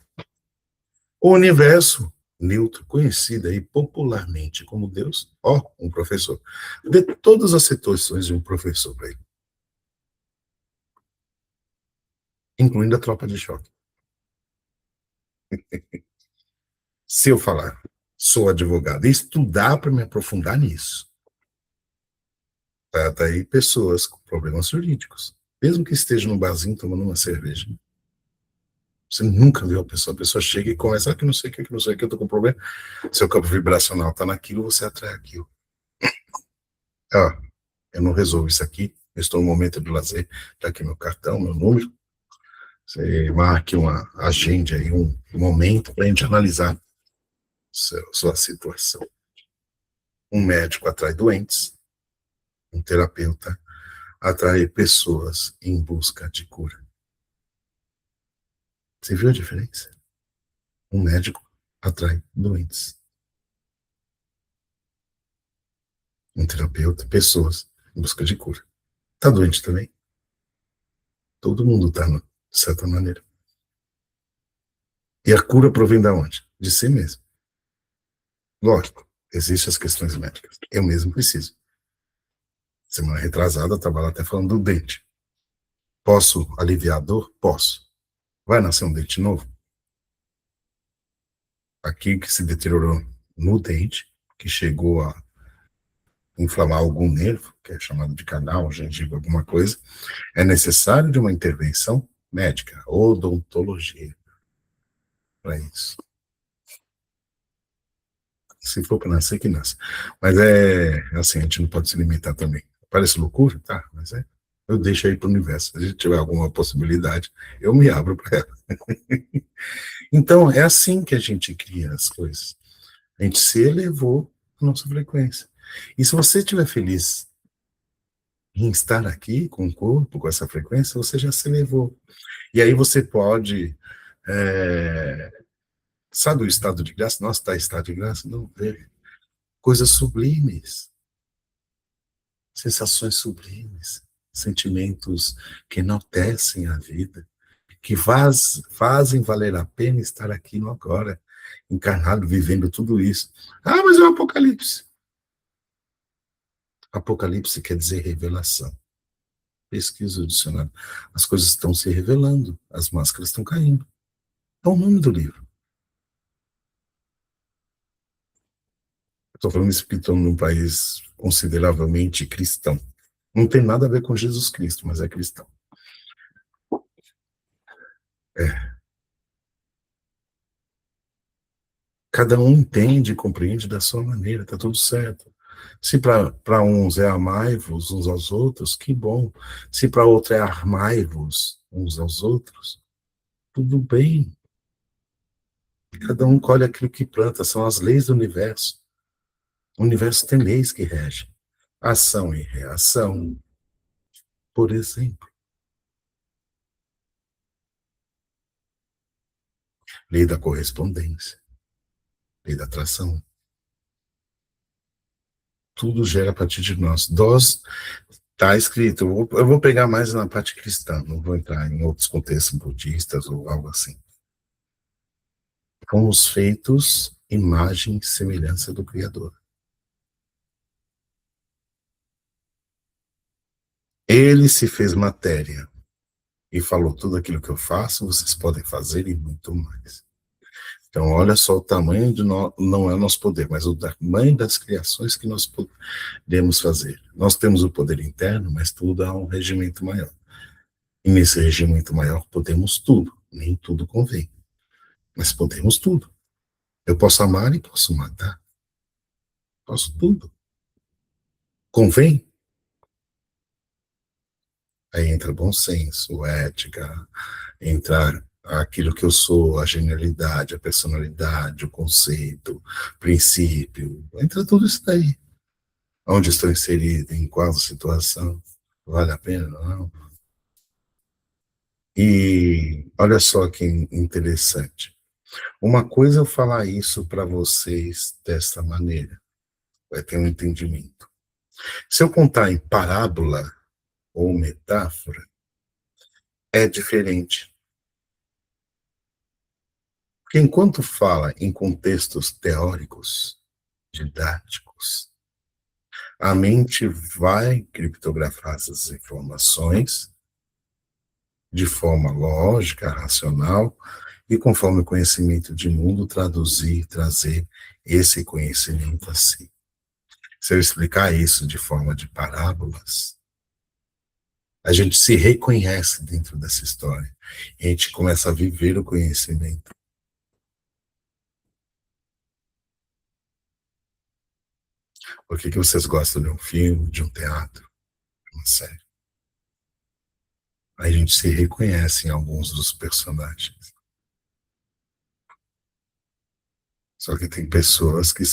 O universo neutro, conhecido aí popularmente como Deus, um professor. Dê todas as situações de um professor para ele. Incluindo a tropa de choque. Se eu falar, sou advogado, e estudar para me aprofundar nisso, tá aí pessoas com problemas jurídicos, mesmo que esteja no barzinho tomando uma cerveja. Você nunca viu a pessoa chega e começa, que não sei o que não sei o que, eu tô com problema. Seu campo vibracional tá naquilo, você atrai aquilo. ó, eu não resolvo isso aqui, eu estou no momento de lazer, tá aqui meu cartão, meu número, você marque uma agenda aí, um momento para a gente analisar sua situação. Um médico atrai doentes, um terapeuta atrai pessoas em busca de cura. Você viu a diferença? Um médico atrai doentes. Um terapeuta, pessoas em busca de cura. Tá doente também? Todo mundo tá, de certa maneira. E a cura provém da onde? De si mesmo. Lógico, existem as questões médicas. Eu mesmo preciso. Semana retrasada, eu estava lá até falando do dente. Posso aliviar a dor? Posso. Vai nascer um dente novo? Aqui que se deteriorou no dente, que chegou a inflamar algum nervo, que é chamado de canal, gengiva, alguma coisa, é necessário de uma intervenção médica, odontologia, para isso. Se for para nascer, que nasça. Mas é assim, a gente não pode se limitar também. Parece loucura? Tá, mas é. Eu deixo aí para o universo. Se a gente tiver alguma possibilidade, eu me abro para ela. Então, é assim que a gente cria as coisas. A gente se elevou a nossa frequência. E se você estiver feliz em estar aqui com o corpo, com essa frequência, você já se elevou. E aí você pode. É, sabe o estado de graça? Nossa, está estado de graça? Não, é coisas sublimes, sensações sublimes, sentimentos que enaltecem a vida, que fazem valer a pena estar aqui no agora, encarnado, vivendo tudo isso. Ah, mas é o Apocalipse. Apocalipse quer dizer revelação. Pesquisa o dicionário. As coisas estão se revelando, as máscaras estão caindo. É o nome do livro. Estou falando isso porque estou num país consideravelmente cristão. Não tem nada a ver com Jesus Cristo, mas é cristão. É. Cada um entende e compreende da sua maneira, está tudo certo. Se para uns é amai-vos uns aos outros, que bom. Se para outro é armai-vos uns aos outros, tudo bem. Cada um colhe aquilo que planta, são as leis do universo. O universo tem leis que regem. Ação e reação, por exemplo. Lei da correspondência, lei da atração. Tudo gera a partir de nós. Nós, está escrito, eu vou pegar mais na parte cristã, não vou entrar em outros contextos budistas ou algo assim. Fomos feitos imagem e semelhança do Criador. Ele se fez matéria e falou: tudo aquilo que eu faço, vocês podem fazer e muito mais. Então, olha só o tamanho de nós, não é o nosso poder, mas o tamanho das criações que nós podemos fazer. Nós temos o poder interno, mas tudo há um regimento maior. E nesse regimento maior podemos tudo, nem tudo convém, mas podemos tudo. Eu posso amar e posso matar, posso tudo. Convém? Aí entra bom senso, ética, entra aquilo que eu sou, a genialidade, a personalidade, o conceito, princípio, entra tudo isso daí. Onde estou inserido, em qual situação, vale a pena, não? E olha só que interessante. Uma coisa é eu falar isso para vocês dessa maneira, vai ter um entendimento. Se eu contar em parábola ou metáfora, é diferente. Porque enquanto fala em contextos teóricos, didáticos, a mente vai criptografar essas informações de forma lógica, racional, e conforme o conhecimento de mundo, traduzir, trazer esse conhecimento a si. Se eu explicar isso de forma de parábolas, a gente se reconhece dentro dessa história. E a gente começa a viver o conhecimento. Por que que vocês gostam de um filme, de um teatro, de uma série? A gente se reconhece em alguns dos personagens. Só que tem pessoas que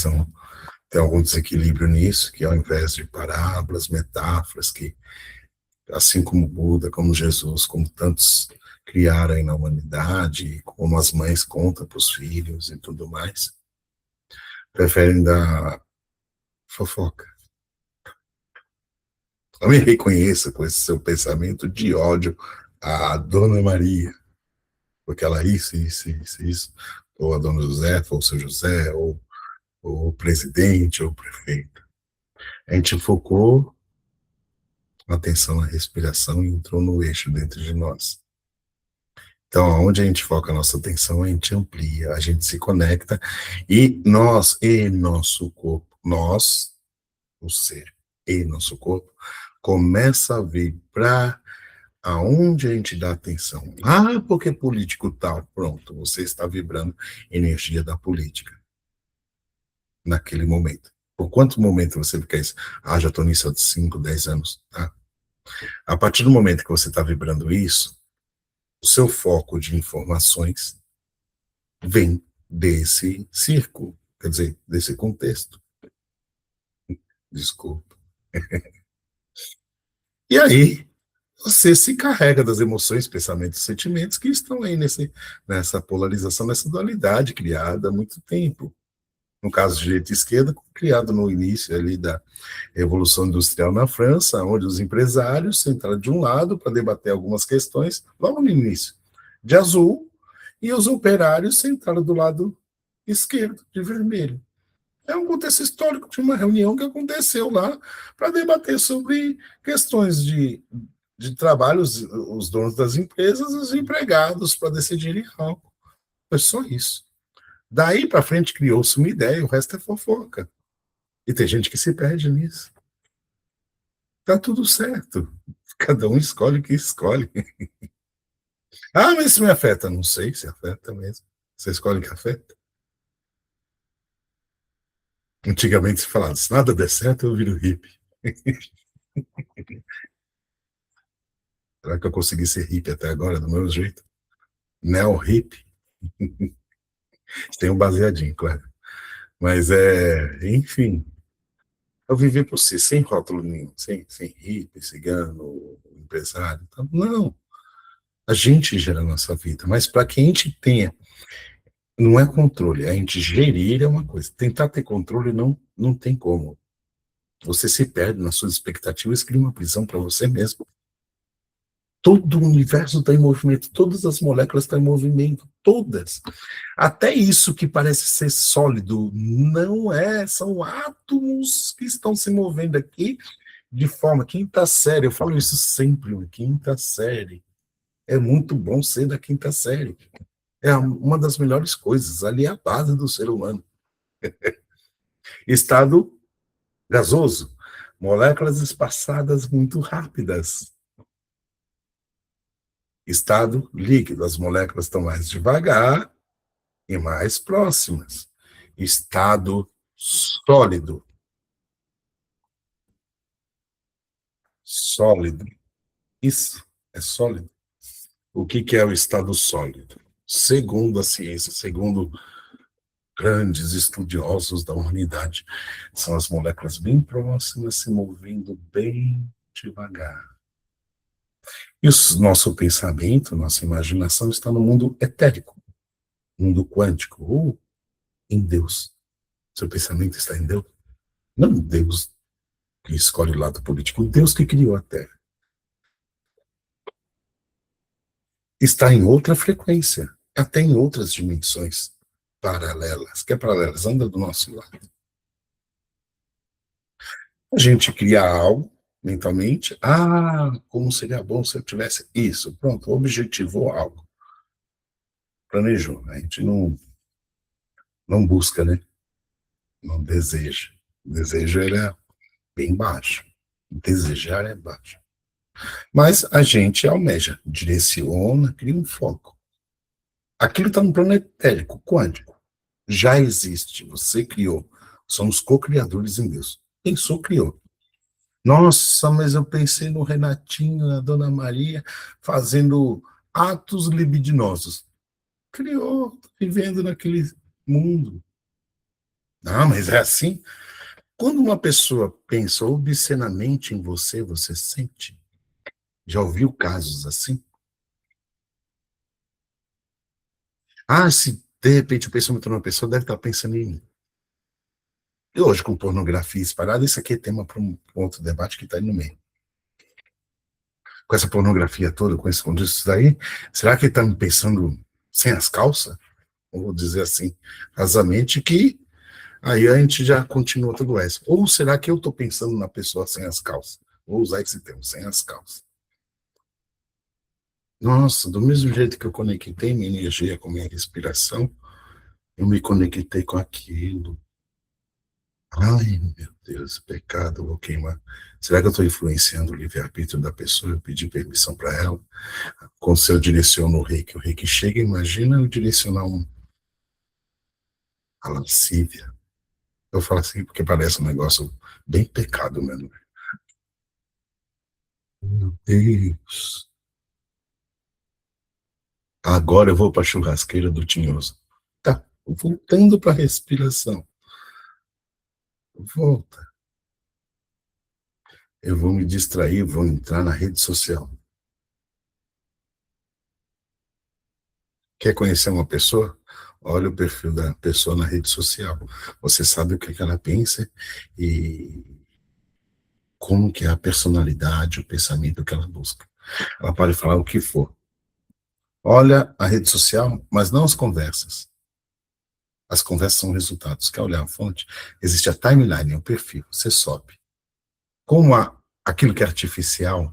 têm algum desequilíbrio nisso, que ao invés de parábolas, metáforas, que assim como Buda, como Jesus, como tantos criaram aí na humanidade, como as mães contam para os filhos e tudo mais, preferem dar fofoca. Eu me reconheça com esse seu pensamento de ódio à Dona Maria, porque ela isso, ou a Dona José, ou o seu José, ou o presidente, ou o prefeito. A gente focou a atenção na respiração e entrou no eixo dentro de nós. Então, onde a gente foca a nossa atenção, a gente amplia, a gente se conecta, e nós e nosso corpo, nós, o ser e nosso corpo, começa a vir para aonde a gente dá atenção. Ah, porque político tal, pronto, você está vibrando energia da política naquele momento. Por quanto momento você fica isso? Ah, já estou nisso há 5, 10 anos. Tá? A partir do momento que você está vibrando isso, o seu foco de informações vem desse círculo, quer dizer, desse contexto. Desculpa. E aí, você se carrega das emoções, pensamentos e sentimentos que estão aí nessa polarização, nessa dualidade criada há muito tempo. No caso de direita e esquerda, criado no início ali da Revolução Industrial na França, onde os empresários sentaram de um lado para debater algumas questões, logo no início, de azul, e os operários sentaram do lado esquerdo, de vermelho. É um contexto histórico de uma reunião que aconteceu lá para debater sobre questões de trabalho, os donos das empresas, os empregados, para decidirem algo. Foi só isso. Daí para frente criou-se uma ideia, o resto é fofoca. E tem gente que se perde nisso. Tá tudo certo. Cada um escolhe o que escolhe. Ah, mas isso me afeta. Não sei se afeta mesmo. Você escolhe o que afeta? Antigamente se falava, se nada der certo, eu viro hippie. Será que eu consegui ser hippie até agora, do meu jeito? Neo-hippie? Tem um baseadinho, claro. Mas enfim, eu vivi por si, sem rótulo nenhum, sem hippie, cigano, empresário. Então, não, a gente gera a nossa vida, mas para que a gente tenha, não é controle, a gente gerir é uma coisa, tentar ter controle não tem como. Você se perde nas suas expectativas, cria uma prisão para você mesmo. Todo o universo está em movimento, todas as moléculas estão em movimento, todas. Até isso que parece ser sólido, não é, são átomos que estão se movendo aqui de forma quinta série. Eu falo isso sempre, quinta série. É muito bom ser da quinta série. É uma das melhores coisas, ali é a base do ser humano. Estado gasoso, moléculas espaçadas muito rápidas. Estado líquido, as moléculas estão mais devagar e mais próximas. Estado sólido. Sólido. Isso é sólido. O que é o estado sólido? Segundo a ciência, segundo grandes estudiosos da humanidade, são as moléculas bem próximas se movendo bem devagar. E o nosso pensamento, nossa imaginação está no mundo etérico, mundo quântico, ou em Deus. Seu pensamento está em Deus? Não Deus que escolhe o lado político, Deus que criou a Terra. Está em outra frequência, até em outras dimensões paralelas. Que é paralelas? Anda do nosso lado. A gente cria algo mentalmente. Ah, como seria bom se eu tivesse isso. Pronto, objetivou algo. Planejou. A gente não busca, né? Não deseja. O desejo é bem baixo. Desejar é baixo. Mas a gente almeja, direciona, cria um foco. Aquilo está no plano etérico, quântico. Já existe, você criou. Somos co-criadores em Deus. Pensou, criou. Nossa, mas eu pensei no Renatinho, na Dona Maria, fazendo atos libidinosos. Criou, vivendo naquele mundo. Ah, mas é assim? Quando uma pessoa pensa obscenamente em você, você sente? Já ouviu casos assim? Ah, se de repente o pensamento de uma pessoa deve estar pensando em mim. E hoje, com pornografia espalhada, isso aqui é tema para um outro debate que está aí no meio. Com essa pornografia toda, com isso daí, será que ele está me pensando sem as calças? Vou dizer assim, rasamente, que aí a gente já continua tudo isso. Ou será que eu estou pensando na pessoa sem as calças? Vou usar esse termo, sem as calças. Nossa, do mesmo jeito que eu conectei minha energia com minha respiração, eu me conectei com aquilo. Ai, meu Deus, pecado, vou queimar. Será que eu estou influenciando o livre-arbítrio da pessoa? Eu pedi permissão para ela. Como se eu direciono o reiki chega, imagina eu direcionar a lascívia. Eu falo assim porque parece um negócio bem pecado mesmo. Meu Deus. Agora eu vou para a churrasqueira do Tinhoso. Tá, voltando para a respiração. Volta. Eu vou me distrair, vou entrar na rede social. Quer conhecer uma pessoa? Olha o perfil da pessoa na rede social. Você sabe o que ela pensa e como que é a personalidade, o pensamento que ela busca. Ela pode falar o que for. Olha a rede social, mas não as conversas. As conversas são resultados. Quer olhar a fonte? Existe a timeline, o perfil. Você sobe. Como aquilo que é artificial,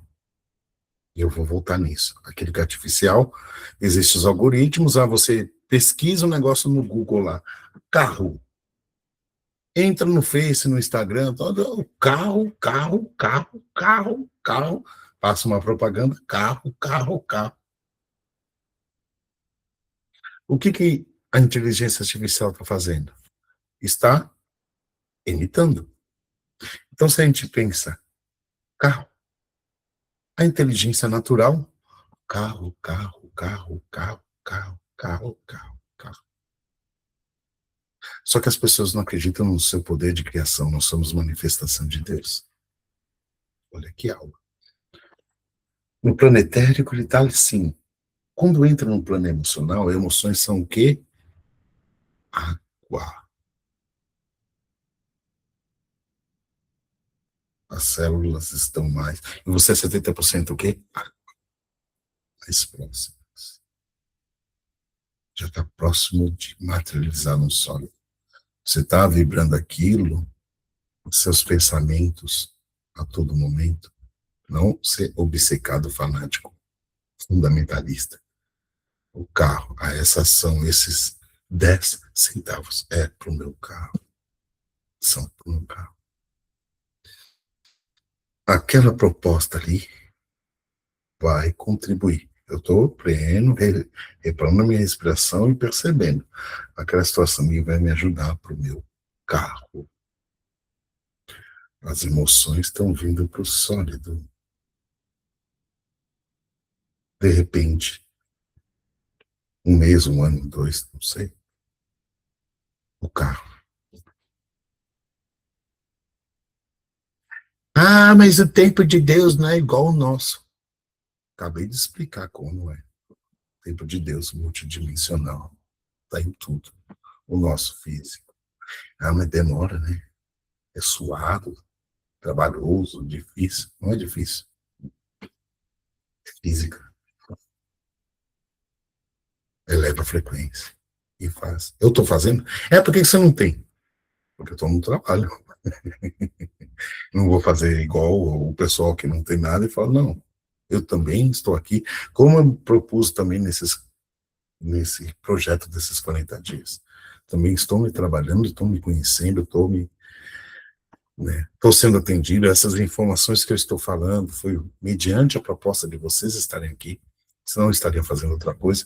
e eu vou voltar nisso. Aquilo que é artificial, existem os algoritmos, você pesquisa um negócio no Google lá, carro, entra no Face, no Instagram, todo, carro, passa uma propaganda, carro. O que a inteligência artificial está fazendo? Está imitando. Então, se a gente pensa, carro, a inteligência natural, carro. Só que as pessoas não acreditam no seu poder de criação, nós somos manifestação de Deus. Olha que aula. No plano etérico, ele está assim. Quando entra no plano emocional, emoções são o quê? Água. As células estão mais. E você é 70% o quê? Água. Mais próximas. Já está próximo de materializar no sólido. Você está vibrando aquilo, seus pensamentos a todo momento. Não ser obcecado, fanático, fundamentalista. O carro, essa ação, esses 10 centavos é para o meu carro. São para o meu carro. Aquela proposta ali vai contribuir. Eu estou pleno, reparando a minha respiração e percebendo. Aquela situação ali vai me ajudar para o meu carro. As emoções estão vindo para o sólido. De repente, um mês, um ano, dois, não sei. O carro. Ah, mas o tempo de Deus não é igual ao nosso. Acabei de explicar como é. O tempo de Deus multidimensional. Está em tudo. O nosso físico. Ah, mas demora, né? É suado, trabalhoso, difícil. Não é difícil. É física. Eleva a frequência. E faz. Eu estou fazendo? É porque você não tem. Porque eu estou no trabalho. Não vou fazer igual o pessoal que não tem nada e fala, não, eu também estou aqui, como eu propus também nesse projeto desses 40 dias. Também estou me trabalhando, estou me conhecendo, estou sendo atendido. Essas informações que eu estou falando foi mediante a proposta de vocês estarem aqui, senão eu estaria fazendo outra coisa,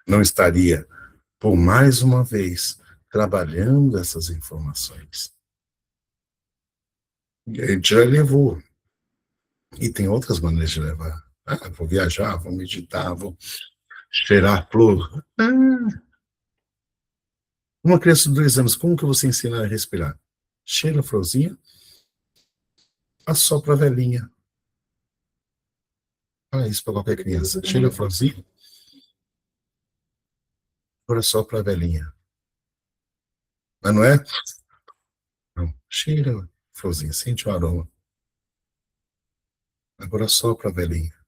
não estaria, por mais uma vez, trabalhando essas informações. E a gente já levou. E tem outras maneiras de levar. Ah, vou viajar, vou meditar, vou cheirar flor. Ah, uma criança de 2 anos, como que você ensina a respirar? Cheira a florzinha, assopra a velhinha. Fala isso para qualquer criança. Cheira a florzinha, agora assopra a velhinha. Mas não é? Não. Cheira a florzinha, sente o aroma. Agora assopra a velhinha.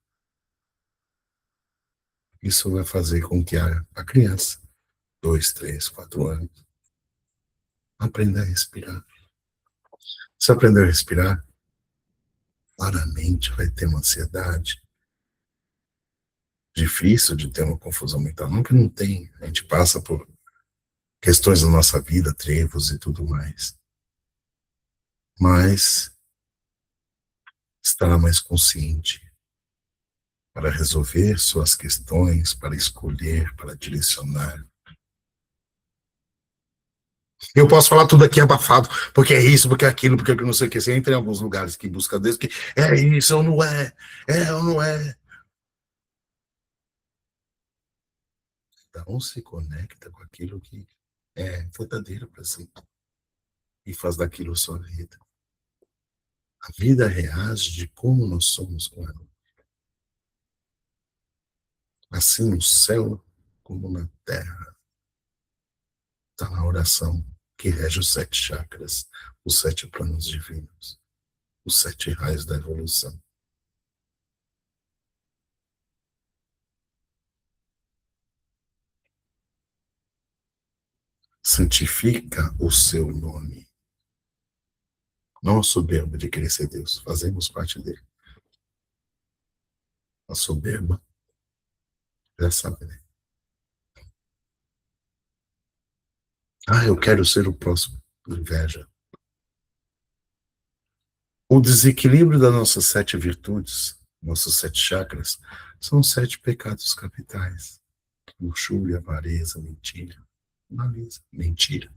Isso vai fazer com que a criança, 2, 3, 4 anos, aprenda a respirar. Se aprender a respirar, claramente vai ter uma ansiedade difícil de ter uma confusão mental. Não que não tem, a gente passa por questões da nossa vida, trevos e tudo mais. Mas estará mais consciente para resolver suas questões, para escolher, para direcionar. Eu posso falar tudo aqui abafado, porque é isso, porque é aquilo, porque não sei o que. Você entra em alguns lugares que busca Deus, que é isso ou não é, ou não é. Então se conecta com aquilo que é verdadeiro para si e faz daquilo sua vida. A vida reage de como nós somos com ela. Assim no céu como na terra. Está na oração que rege os 7 chakras, os 7 planos divinos, os 7 raios da evolução. Santifica o seu nome. Não a soberba de querer ser Deus, fazemos parte dele. A soberba, já sabe, né? Ah, eu quero ser o próximo. Inveja. O desequilíbrio das nossas 7 virtudes, nossos 7 chakras, são 7 pecados capitais. Luxúria, avareza, mentira. Avareza, mentira.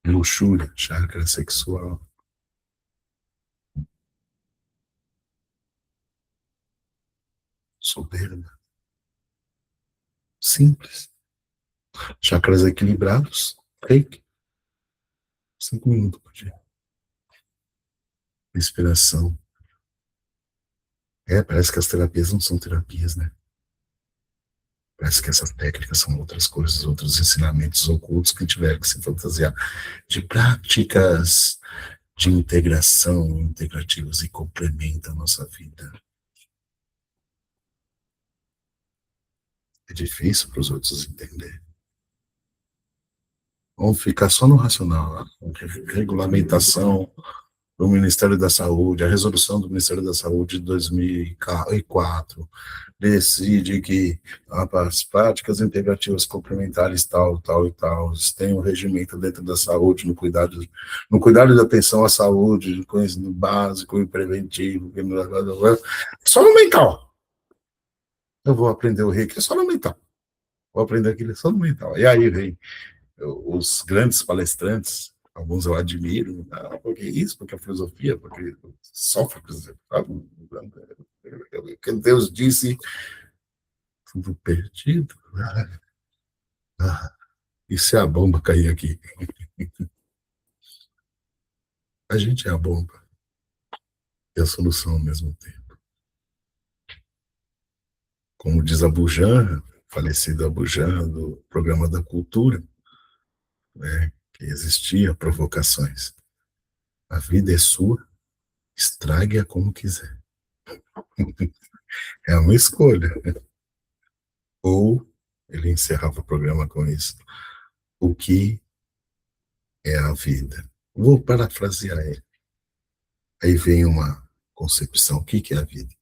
Luxúria, chakra sexual. Soberba. Simples. Chakras equilibrados. Fake. 5 minutos por dia. Respiração. Parece que as terapias não são terapias, né? Parece que essas técnicas são outras coisas, outros ensinamentos ocultos que tiveram que se fantasiar de práticas de integração integrativas e complementam a nossa vida. É difícil para os outros entender. Vamos ficar só no racional, regulamentação do Ministério da Saúde, a resolução do Ministério da Saúde de 2004 decide que as práticas integrativas complementares tal, tal e tal têm um regimento dentro da saúde, no cuidado da atenção à saúde, no conhecimento básico e preventivo, só no mental. Eu vou aprender o reiki só no mental. Vou aprender aquilo só no mental. E aí vem os grandes palestrantes, alguns eu admiro, porque isso, porque a filosofia, porque Sófocles, sabe? Que Deus disse, tudo perdido. E se a bomba cair aqui? A gente é a bomba e a solução ao mesmo tempo. Como diz a Bujan, falecido Bujan, do programa da cultura, né, que existia provocações. A vida é sua, estrague-a como quiser. É uma escolha. Ou ele encerrava o programa com isso. O que é a vida? Vou parafrasear ele. Aí vem uma concepção. O que é a vida?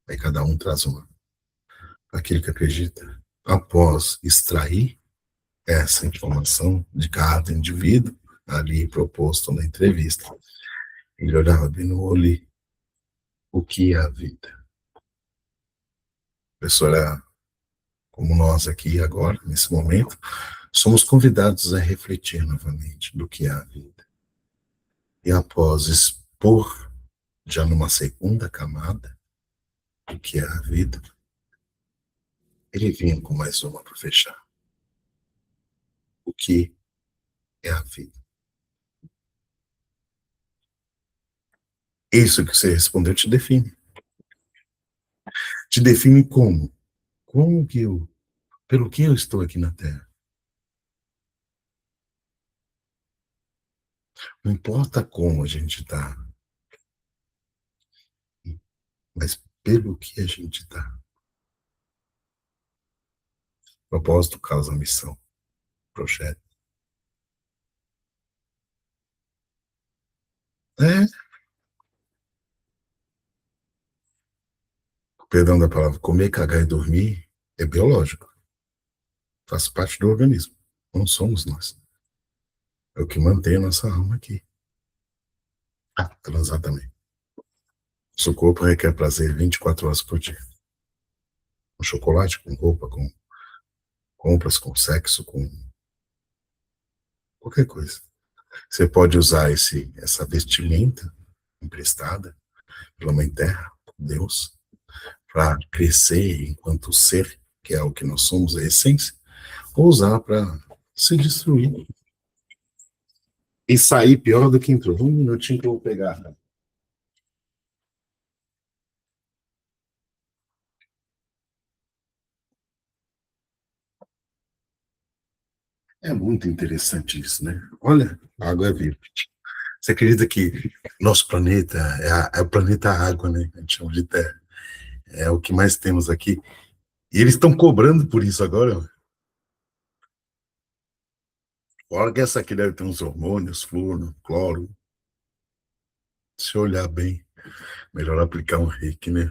Aí cada um traz uma. Aquele que acredita. Após extrair essa informação de cada indivíduo, ali proposto na entrevista, ele olhava bem no olho. O que é a vida? A pessoa, como nós aqui agora, nesse momento, somos convidados a refletir novamente do que é a vida. E após expor, já numa segunda camada, o que é a vida, ele vinha com mais uma para fechar. O que é a vida? Isso que você respondeu te define. Te define como? Como que eu, pelo que eu estou aqui na Terra? Não importa como a gente está, mas pelo que a gente está. Propósito, causa, missão, projeto. É, perdão da palavra, comer, cagar e dormir é biológico, faz parte do organismo. Não somos nós. É o que mantém a nossa alma aqui. Ah, transar também. Seu corpo requer prazer 24 horas por dia. Com chocolate, com roupa, com compras, com sexo, com qualquer coisa. Você pode usar essa vestimenta emprestada pela Mãe Terra, Deus, para crescer enquanto ser, que é o que nós somos, a essência, ou usar para se destruir e sair pior do que entrou. Um minutinho que eu vou pegar. É muito interessante isso, né? Olha, a água é viva. Você acredita que nosso planeta é o planeta água, né? A gente chama de Terra. É o que mais temos aqui. E eles estão cobrando por isso agora. Olha que essa aqui deve ter uns hormônios, flúor, cloro. Se olhar bem, melhor aplicar um reiki, né?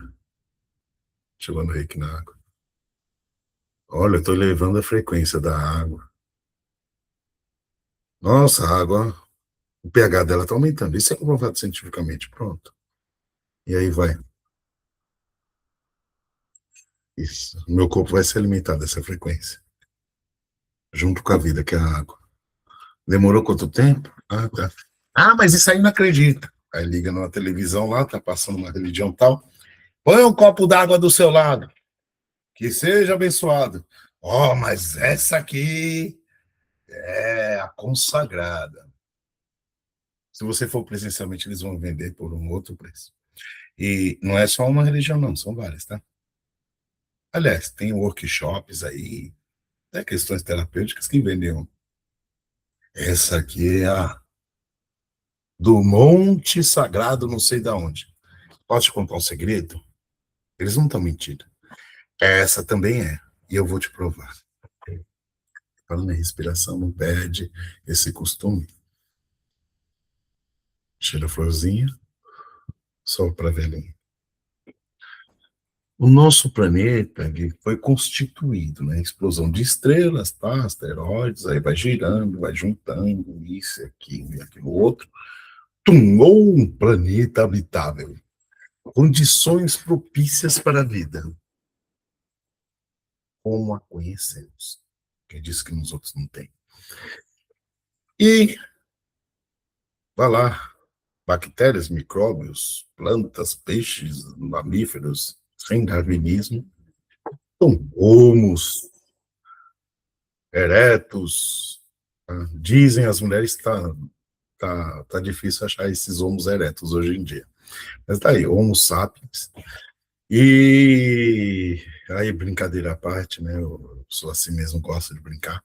Tirando reiki na água. Olha, eu estou elevando a frequência da água. Nossa, a água, o pH dela está aumentando. Isso é comprovado cientificamente. Pronto. E aí vai. Isso. O meu corpo vai se alimentar dessa frequência. Junto com a vida, que é a água. Demorou quanto tempo? Ah, tá. Ah, mas isso aí não acredita. Aí liga numa televisão lá, tá passando uma religião tal. Põe um copo d'água do seu lado. Que seja abençoado. Oh, mas essa aqui é a consagrada. Se você for presencialmente, eles vão vender por um outro preço. E não é só uma religião, não, são várias, tá? Aliás, tem workshops aí, até questões terapêuticas que vendem. Essa aqui é a do Monte Sagrado, não sei de onde. Posso te contar um segredo? Eles não estão mentindo. Essa também é. E eu vou te provar. Falando em respiração, não perde esse costume. Cheira a florzinha, só para velhinha. O nosso planeta ele foi constituído, né? Explosão de estrelas, tá? Asteroides, aí vai girando, vai juntando isso, aquilo e aquilo outro. Tomou um planeta habitável. Condições propícias para a vida. Como a conhecemos. Que diz que nos outros não tem. E vai lá, bactérias, micróbios, plantas, peixes, mamíferos, sem darwinismo, são homos eretos. Tá? Dizem as mulheres que tá difícil achar esses homos eretos hoje em dia. Mas tá aí, homo sapiens. E aí, brincadeira à parte, né? Eu sou assim mesmo, gosto de brincar.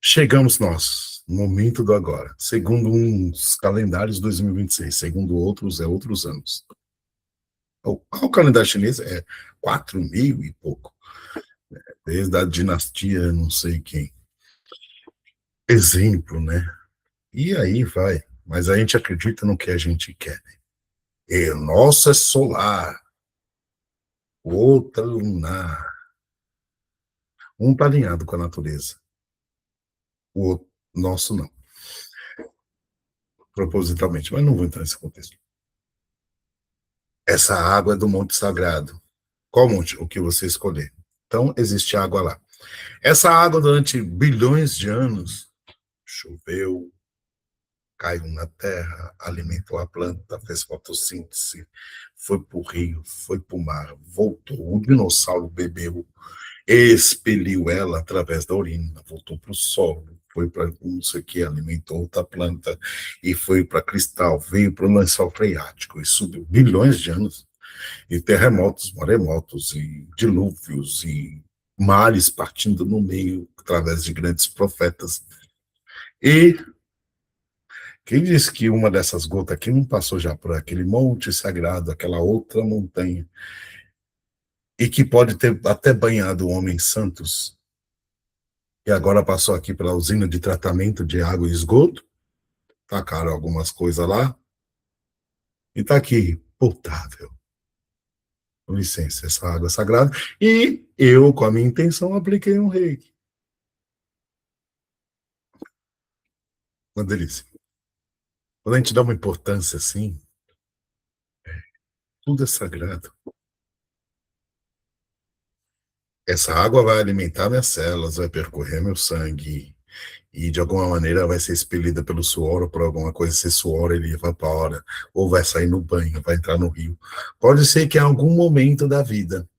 Chegamos nós, no momento do agora. Segundo uns calendários 2026, segundo outros, é outros anos. O calendário chinês é 4.000 e pouco, desde a dinastia não sei quem. Exemplo, né? E aí vai. Mas a gente acredita no que a gente quer. Né? E o nosso é solar, o outro é lunar. Um está alinhado com a natureza, o outro, nosso não. Propositalmente, mas não vou entrar nesse contexto. Essa água é do Monte Sagrado. Qual monte? O que você escolher. Então, existe água lá. Essa água, durante bilhões de anos, choveu, caiu na terra, alimentou a planta, fez fotossíntese, foi para o rio, foi para o mar, voltou. O dinossauro bebeu, expeliu ela através da urina, voltou para o solo, foi para não sei o que, alimentou outra planta e foi para cristal, veio para o lençol freático e subiu bilhões de anos, e terremotos, maremotos, e dilúvios, e mares partindo no meio através de grandes profetas. E quem disse que uma dessas gotas aqui não passou já por aquele monte sagrado, aquela outra montanha, e que pode ter até banhado homens santos, e agora passou aqui pela usina de tratamento de água e esgoto, tacaram algumas coisas lá, e está aqui, potável. Com licença, essa água é sagrada, e eu, com a minha intenção, apliquei um reiki. Uma delícia. Quando a gente dá uma importância assim, tudo é sagrado. Essa água vai alimentar minhas células, vai percorrer meu sangue, e de alguma maneira vai ser expelida pelo suor ou por alguma coisa, esse suor ele evapora, ou vai sair no banho, vai entrar no rio. Pode ser que em algum momento da vida,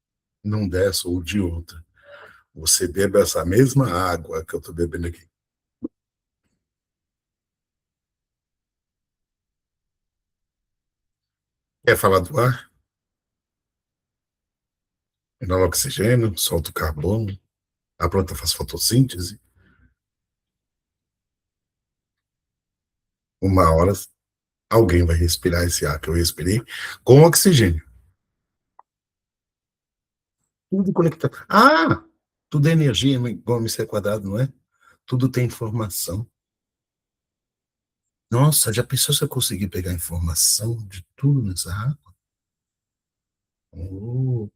num dessa ou de outra, você beba essa mesma água que eu estou bebendo aqui. Quer falar do ar? Inala oxigênio, solta o carbono, a planta faz fotossíntese. Uma hora alguém vai respirar esse ar que eu respirei com oxigênio. Tudo conectado. Ah, tudo é energia igual a MC quadrado, não é? Tudo tem informação. Nossa, já pensou se eu conseguir pegar informação de tudo nessa água? Oh,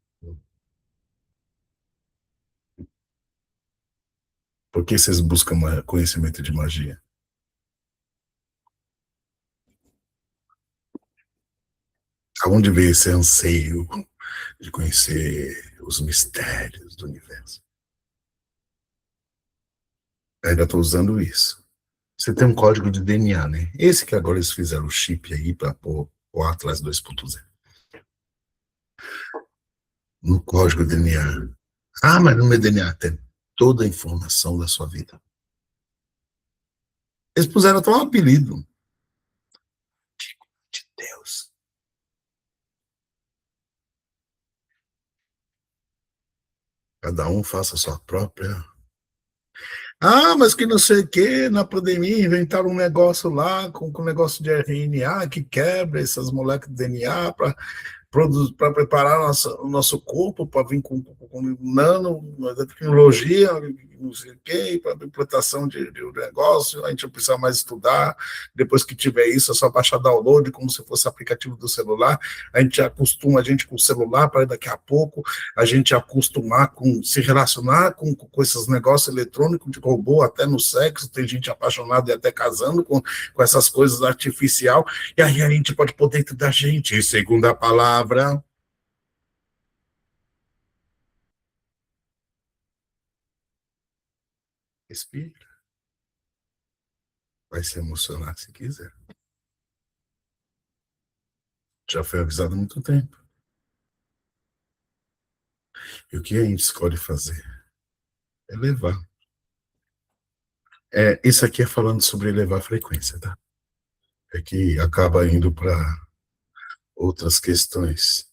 por que vocês buscam conhecimento de magia? Aonde veio esse anseio de conhecer os mistérios do universo? Eu ainda estou usando isso. Você tem um código de DNA, né? Esse que agora eles fizeram o chip aí para pôr o Atlas 2.0. No código DNA. Ah, mas no meu DNA tem toda a informação da sua vida. Eles puseram até um apelido de Deus. Cada um faça a sua própria. Ah, mas que não sei o quê, na pandemia inventaram um negócio lá com um negócio de RNA que quebra essas moléculas de DNA para preparar o nosso corpo para vir com nano, tecnologia, não sei o quê, para implantação de negócio, a gente não precisa mais estudar, depois que tiver isso, é só baixar download, como se fosse aplicativo do celular, a gente acostuma a gente com o celular, para daqui a pouco a gente acostumar com se relacionar com esses negócios eletrônicos de robô, até no sexo, tem gente apaixonada e até casando com essas coisas artificial, e aí a gente pode pôr dentro da gente, e segundo a palavra, respira, vai se emocionar se quiser. Já foi avisado há muito tempo. E o que a gente escolhe fazer? É levar. Isso aqui é falando sobre elevar a frequência, tá? É que acaba indo para outras questões.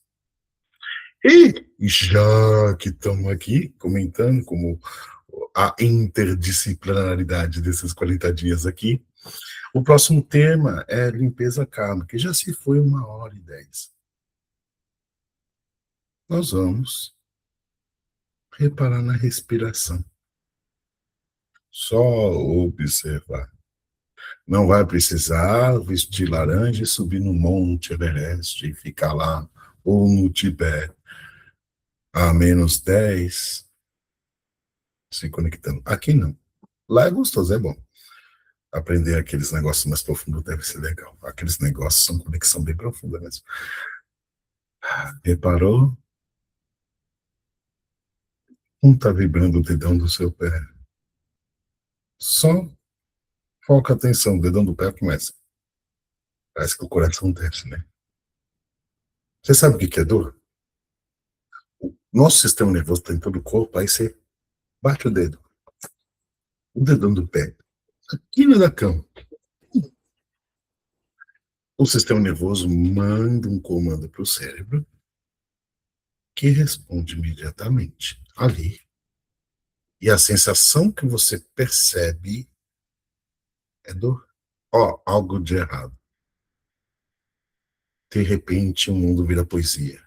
E já que estamos aqui comentando como a interdisciplinaridade desses 40 dias aqui, o próximo tema é limpeza kármica, que já se foi 1h10. Nós vamos reparar na respiração. Só observar. Não vai precisar vestir laranja e subir no Monte Everest e ficar lá, ou no Tibete, a -10, se conectando. Aqui não. Lá é gostoso, é bom. Aprender aqueles negócios mais profundos deve ser legal. Aqueles negócios são conexão bem profunda mesmo. Reparou? Um está vibrando o dedão do seu pé. Só foca a atenção, o dedão do pé começa. Parece que o coração desce, né? Você sabe o que é dor? O nosso sistema nervoso está em todo o corpo, aí você bate o dedão do pé, quina da cama. O sistema nervoso manda um comando para o cérebro que responde imediatamente ali. E a sensação que você percebe é dor. Ó, algo de errado. De repente, o mundo vira poesia.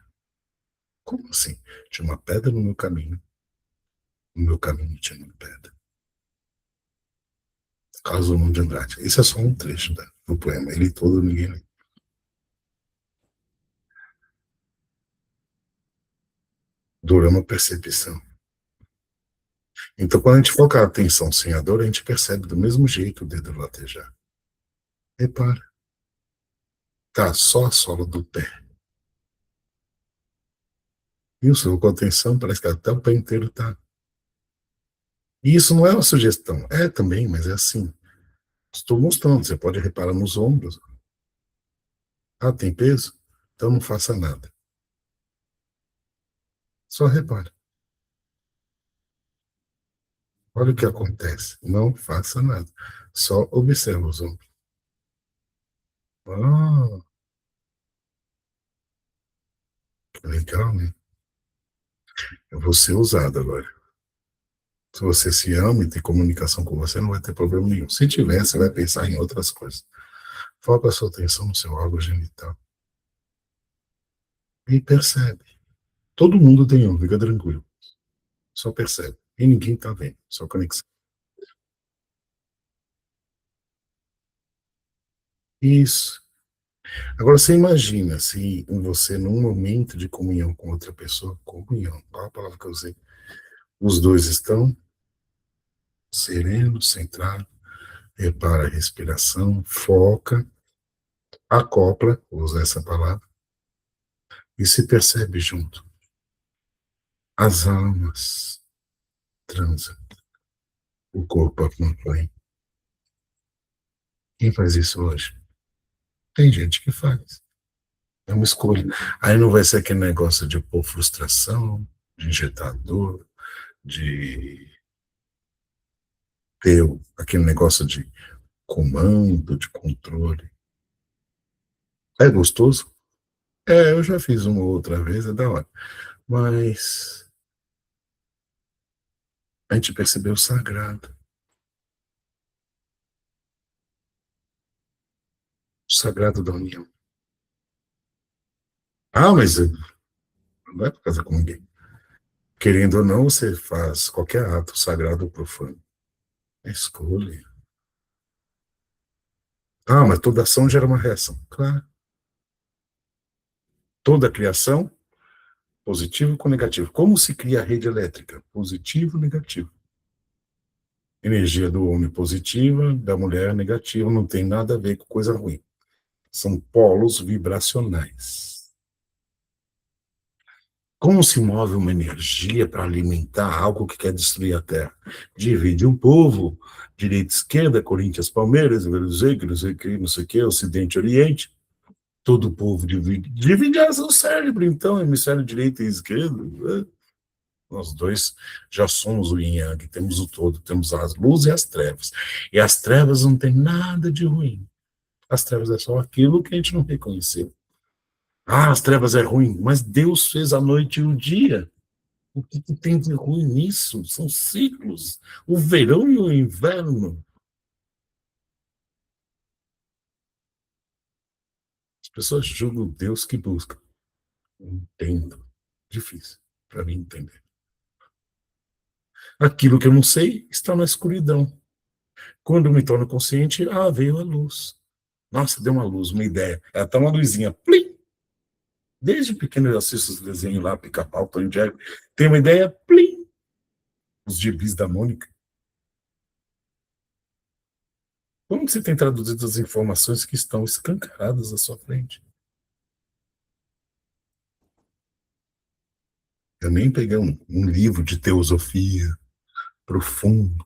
Como assim? Tinha uma pedra no meu caminho. No meu caminho tinha uma pedra. Carlos Drummond de Andrade. Esse é só um trecho do poema. Ele todo ninguém lê. Dor é uma percepção. Então, quando a gente foca a atenção sem a dor, a gente percebe do mesmo jeito o dedo latejar. Repara, tá só a sola do pé. Isso, com atenção, parece que até o pé inteiro tá. E isso não é uma sugestão. É também, mas é assim. Estou mostrando, você pode reparar nos ombros. Ah, tem peso? Então não faça nada. Só repare. Olha o que acontece. Não faça nada. Só observa os ombros. Ah, que legal, né? Eu vou ser usado agora. Se você se ama e tem comunicação com você, não vai ter problema nenhum. Se tiver, você vai pensar em outras coisas. Foca a sua atenção no seu órgão genital. E percebe. Todo mundo tem um, fica tranquilo. Só percebe. E ninguém tá vendo. Só conexão. Isso. Agora você imagina se você, num momento de comunhão com outra pessoa, comunhão, qual a palavra que eu usei? Os dois estão serenos, centrados, repara a respiração, foca, acopla, vou usar essa palavra, e se percebe junto. As almas transam, o corpo acompanha. Quem faz isso hoje? Tem gente que faz. É uma escolha. Aí não vai ser aquele negócio de pôr frustração, de injetar dor, de ter aquele negócio de comando, de controle. É gostoso? É, eu já fiz uma outra vez, é da hora. Mas a gente percebeu o sagrado. O sagrado da união. Ah, mas não é para casar com ninguém. Querendo ou não, você faz qualquer ato sagrado ou profano. É escolha. Ah, mas toda ação gera uma reação. Claro. Toda criação, positivo com negativo. Como se cria a rede elétrica? Positivo, negativo. Energia do homem positiva, da mulher negativa, não tem nada a ver com coisa ruim. São polos vibracionais. Como se move uma energia para alimentar algo que quer destruir a Terra? Divide o povo, direita, esquerda, Corinthians, Palmeiras, não sei o que, não sei o que, Ocidente, Oriente. Todo o povo divide. Divide o cérebro, então, hemisfério direito e esquerdo. Nós dois já somos o yin yang, temos o todo, temos as luzes e as trevas. E as trevas não tem nada de ruim. As trevas é só aquilo que a gente não reconheceu. Ah, as trevas é ruim, mas Deus fez a noite e o dia. O que, que tem de ruim nisso? São ciclos. O verão e o inverno. As pessoas julgam Deus que buscam. Entendo. Difícil para mim entender. Aquilo que eu não sei está na escuridão. Quando eu me torno consciente, veio a luz. Nossa, deu uma luz, uma ideia. Ela tá uma luzinha. Plim! Desde pequeno eu assisto os desenhos lá, Pica-Pau, Tom e Jerry. Tem uma ideia, plim! Os gibis da Mônica. Como que você tem traduzido as informações que estão escancaradas à sua frente? Eu nem peguei um livro de teosofia profundo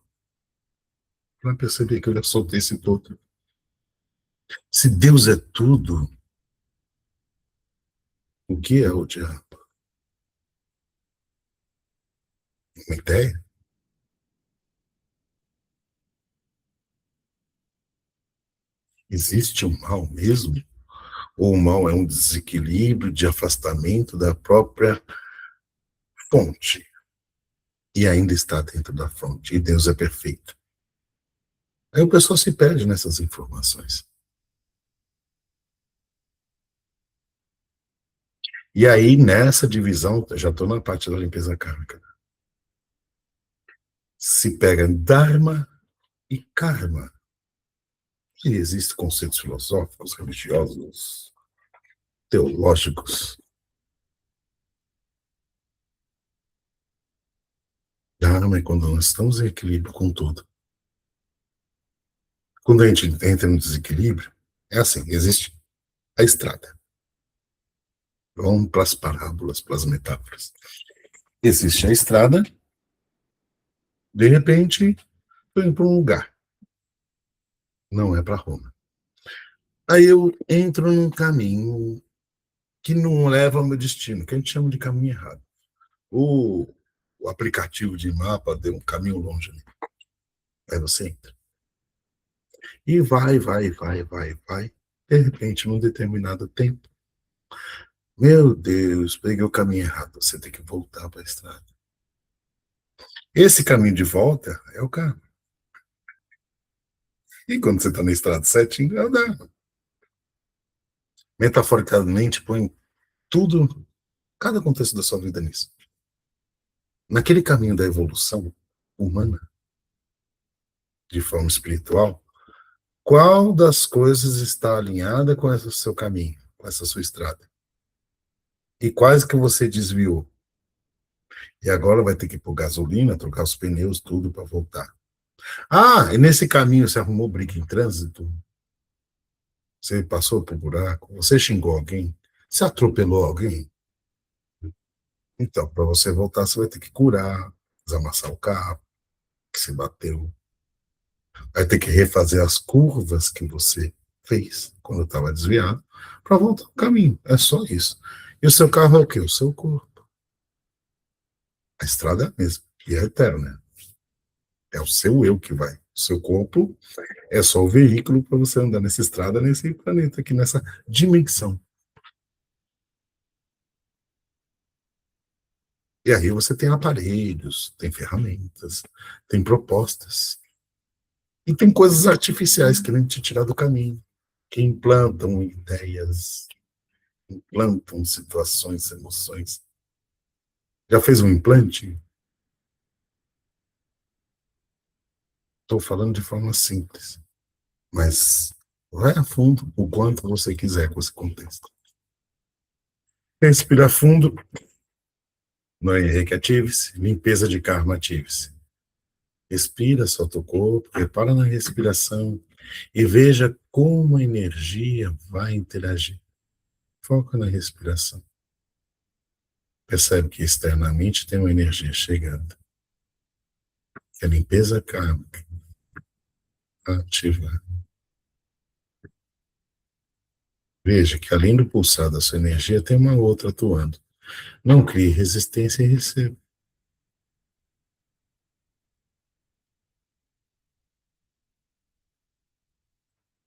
para perceber que eu já soltei esse todo. Se Deus é tudo, o que é o diabo? Uma ideia? Existe o mal mesmo? Ou o mal é um desequilíbrio de afastamento da própria fonte e ainda está dentro da fonte, e Deus é perfeito? Aí o pessoal se perde nessas informações. E aí, nessa divisão, já estou na parte da limpeza kármica, se pega Dharma e Karma. E existem conceitos filosóficos, religiosos, teológicos. Dharma é quando nós estamos em equilíbrio com tudo. Quando a gente entra no desequilíbrio, é assim, existe a estrada. Vamos para as parábolas, para as metáforas. Existe a estrada, de repente, estou indo para um lugar, não é para Roma. Aí eu entro num caminho que não leva ao meu destino, que a gente chama de caminho errado. O aplicativo de mapa deu um caminho longe ali. Aí você entra. E vai. De repente, num determinado tempo, meu Deus, peguei o caminho errado. Você tem que voltar para a estrada. Esse caminho de volta é o carro. E quando você está na estrada certinho, é o dano. Metaforicamente, põe tudo, cada contexto da sua vida nisso. Naquele caminho da evolução humana, de forma espiritual, qual das coisas está alinhada com esse seu caminho, com essa sua estrada? E quais que você desviou? E agora vai ter que pôr gasolina, trocar os pneus, tudo para voltar. Ah, e nesse caminho você arrumou briga em trânsito? Você passou por buraco? Você xingou alguém? Você atropelou alguém? Então, para você voltar, você vai ter que curar, desamassar o carro que você bateu. Vai ter que refazer as curvas que você fez quando estava desviado para voltar ao caminho. É só isso. E o seu carro é o quê? O seu corpo. A estrada é a mesma. E é eterna. É o seu eu que vai. O seu corpo é só o veículo para você andar nessa estrada, nesse planeta aqui, nessa dimensão. E aí você tem aparelhos, tem ferramentas, tem propostas. E tem coisas artificiais querendo te tirar do caminho, que implantam ideias, implantam situações, emoções. Já fez um implante? Estou falando de forma simples, mas vai a fundo o quanto você quiser com esse contexto. Respira fundo, no Henrique ative-se, limpeza de karma ative-se. Respira, solta o corpo, repara na respiração e veja como a energia vai interagir. Foca na respiração. Percebe que externamente tem uma energia chegando. Que a limpeza kármica ativa. Veja que além do pulsar da sua energia, tem uma outra atuando. Não crie resistência e receba.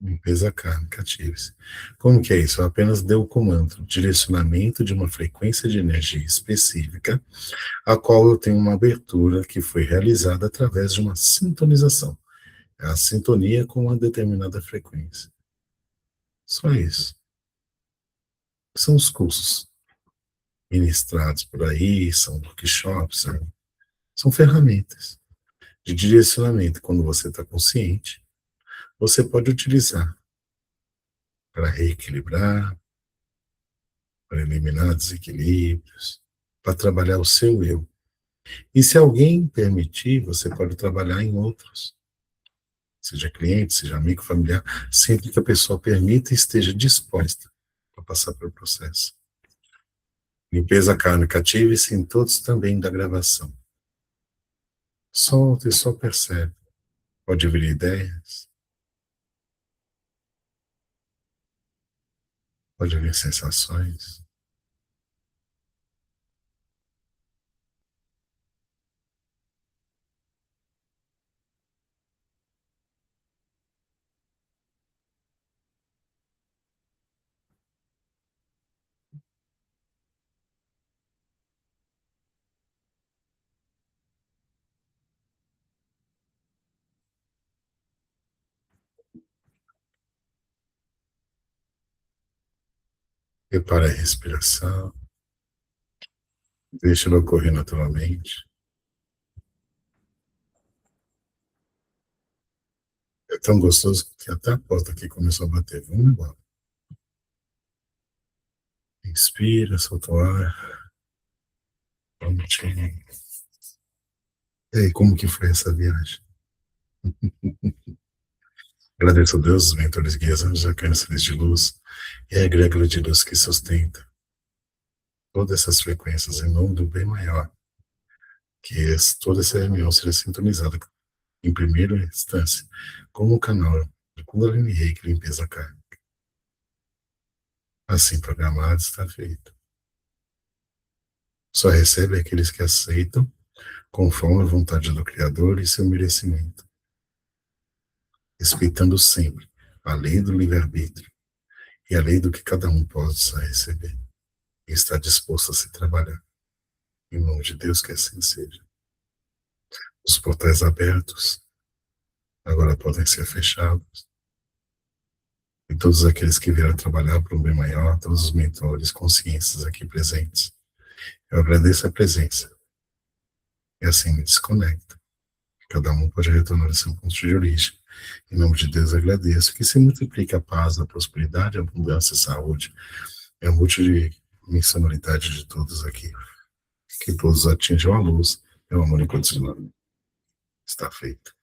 Limpeza kármica, ative-se. Como que é isso? Eu apenas deu o comando, direcionamento de uma frequência de energia específica, a qual eu tenho uma abertura que foi realizada através de uma sintonização. É a sintonia com uma determinada frequência. Só isso. São os cursos ministrados por aí, são workshops, são ferramentas de direcionamento. Quando você está consciente, você pode utilizar para reequilibrar, para eliminar desequilíbrios, para trabalhar o seu eu. E se alguém permitir, você pode trabalhar em outros, seja cliente, seja amigo, familiar, sempre que a pessoa permita e esteja disposta para passar pelo processo. Limpeza kármica, ative-se em todos também da gravação. Solta e só percebe. Pode vir ideias. Pode haver sensações. Repare a respiração. Deixa ela ocorrer naturalmente. É tão gostoso que até a porta aqui começou a bater. Vamos embora. Inspira, solta o ar. Prontinho. E aí, como que foi essa viagem? Agradeço a Deus, os mentores, guias, anjos, arcanos, seres de luz e a egrégora de luz que sustenta todas essas frequências em nome do bem maior, que toda essa reunião seja sintonizada em primeira instância como um canal de Kundalini Reiki, limpeza kármica. Assim programado, está feito. Só recebe aqueles que aceitam conforme a vontade do Criador e seu merecimento, respeitando sempre a lei do livre-arbítrio e a lei do que cada um possa receber e está disposto a se trabalhar. Em nome de Deus, que assim seja. Os portais abertos agora podem ser fechados. E todos aqueles que vieram trabalhar para um bem maior, todos os mentores, consciências aqui presentes, eu agradeço a presença. E assim me desconecto. Cada um pode retornar ao seu ponto de origem. Em nome de Deus, eu agradeço. Que se multiplique a paz, a prosperidade, a abundância, a saúde, e a multidimensionalidade de todos aqui. Que todos atinjam a luz e o amor incondicional. Está feito.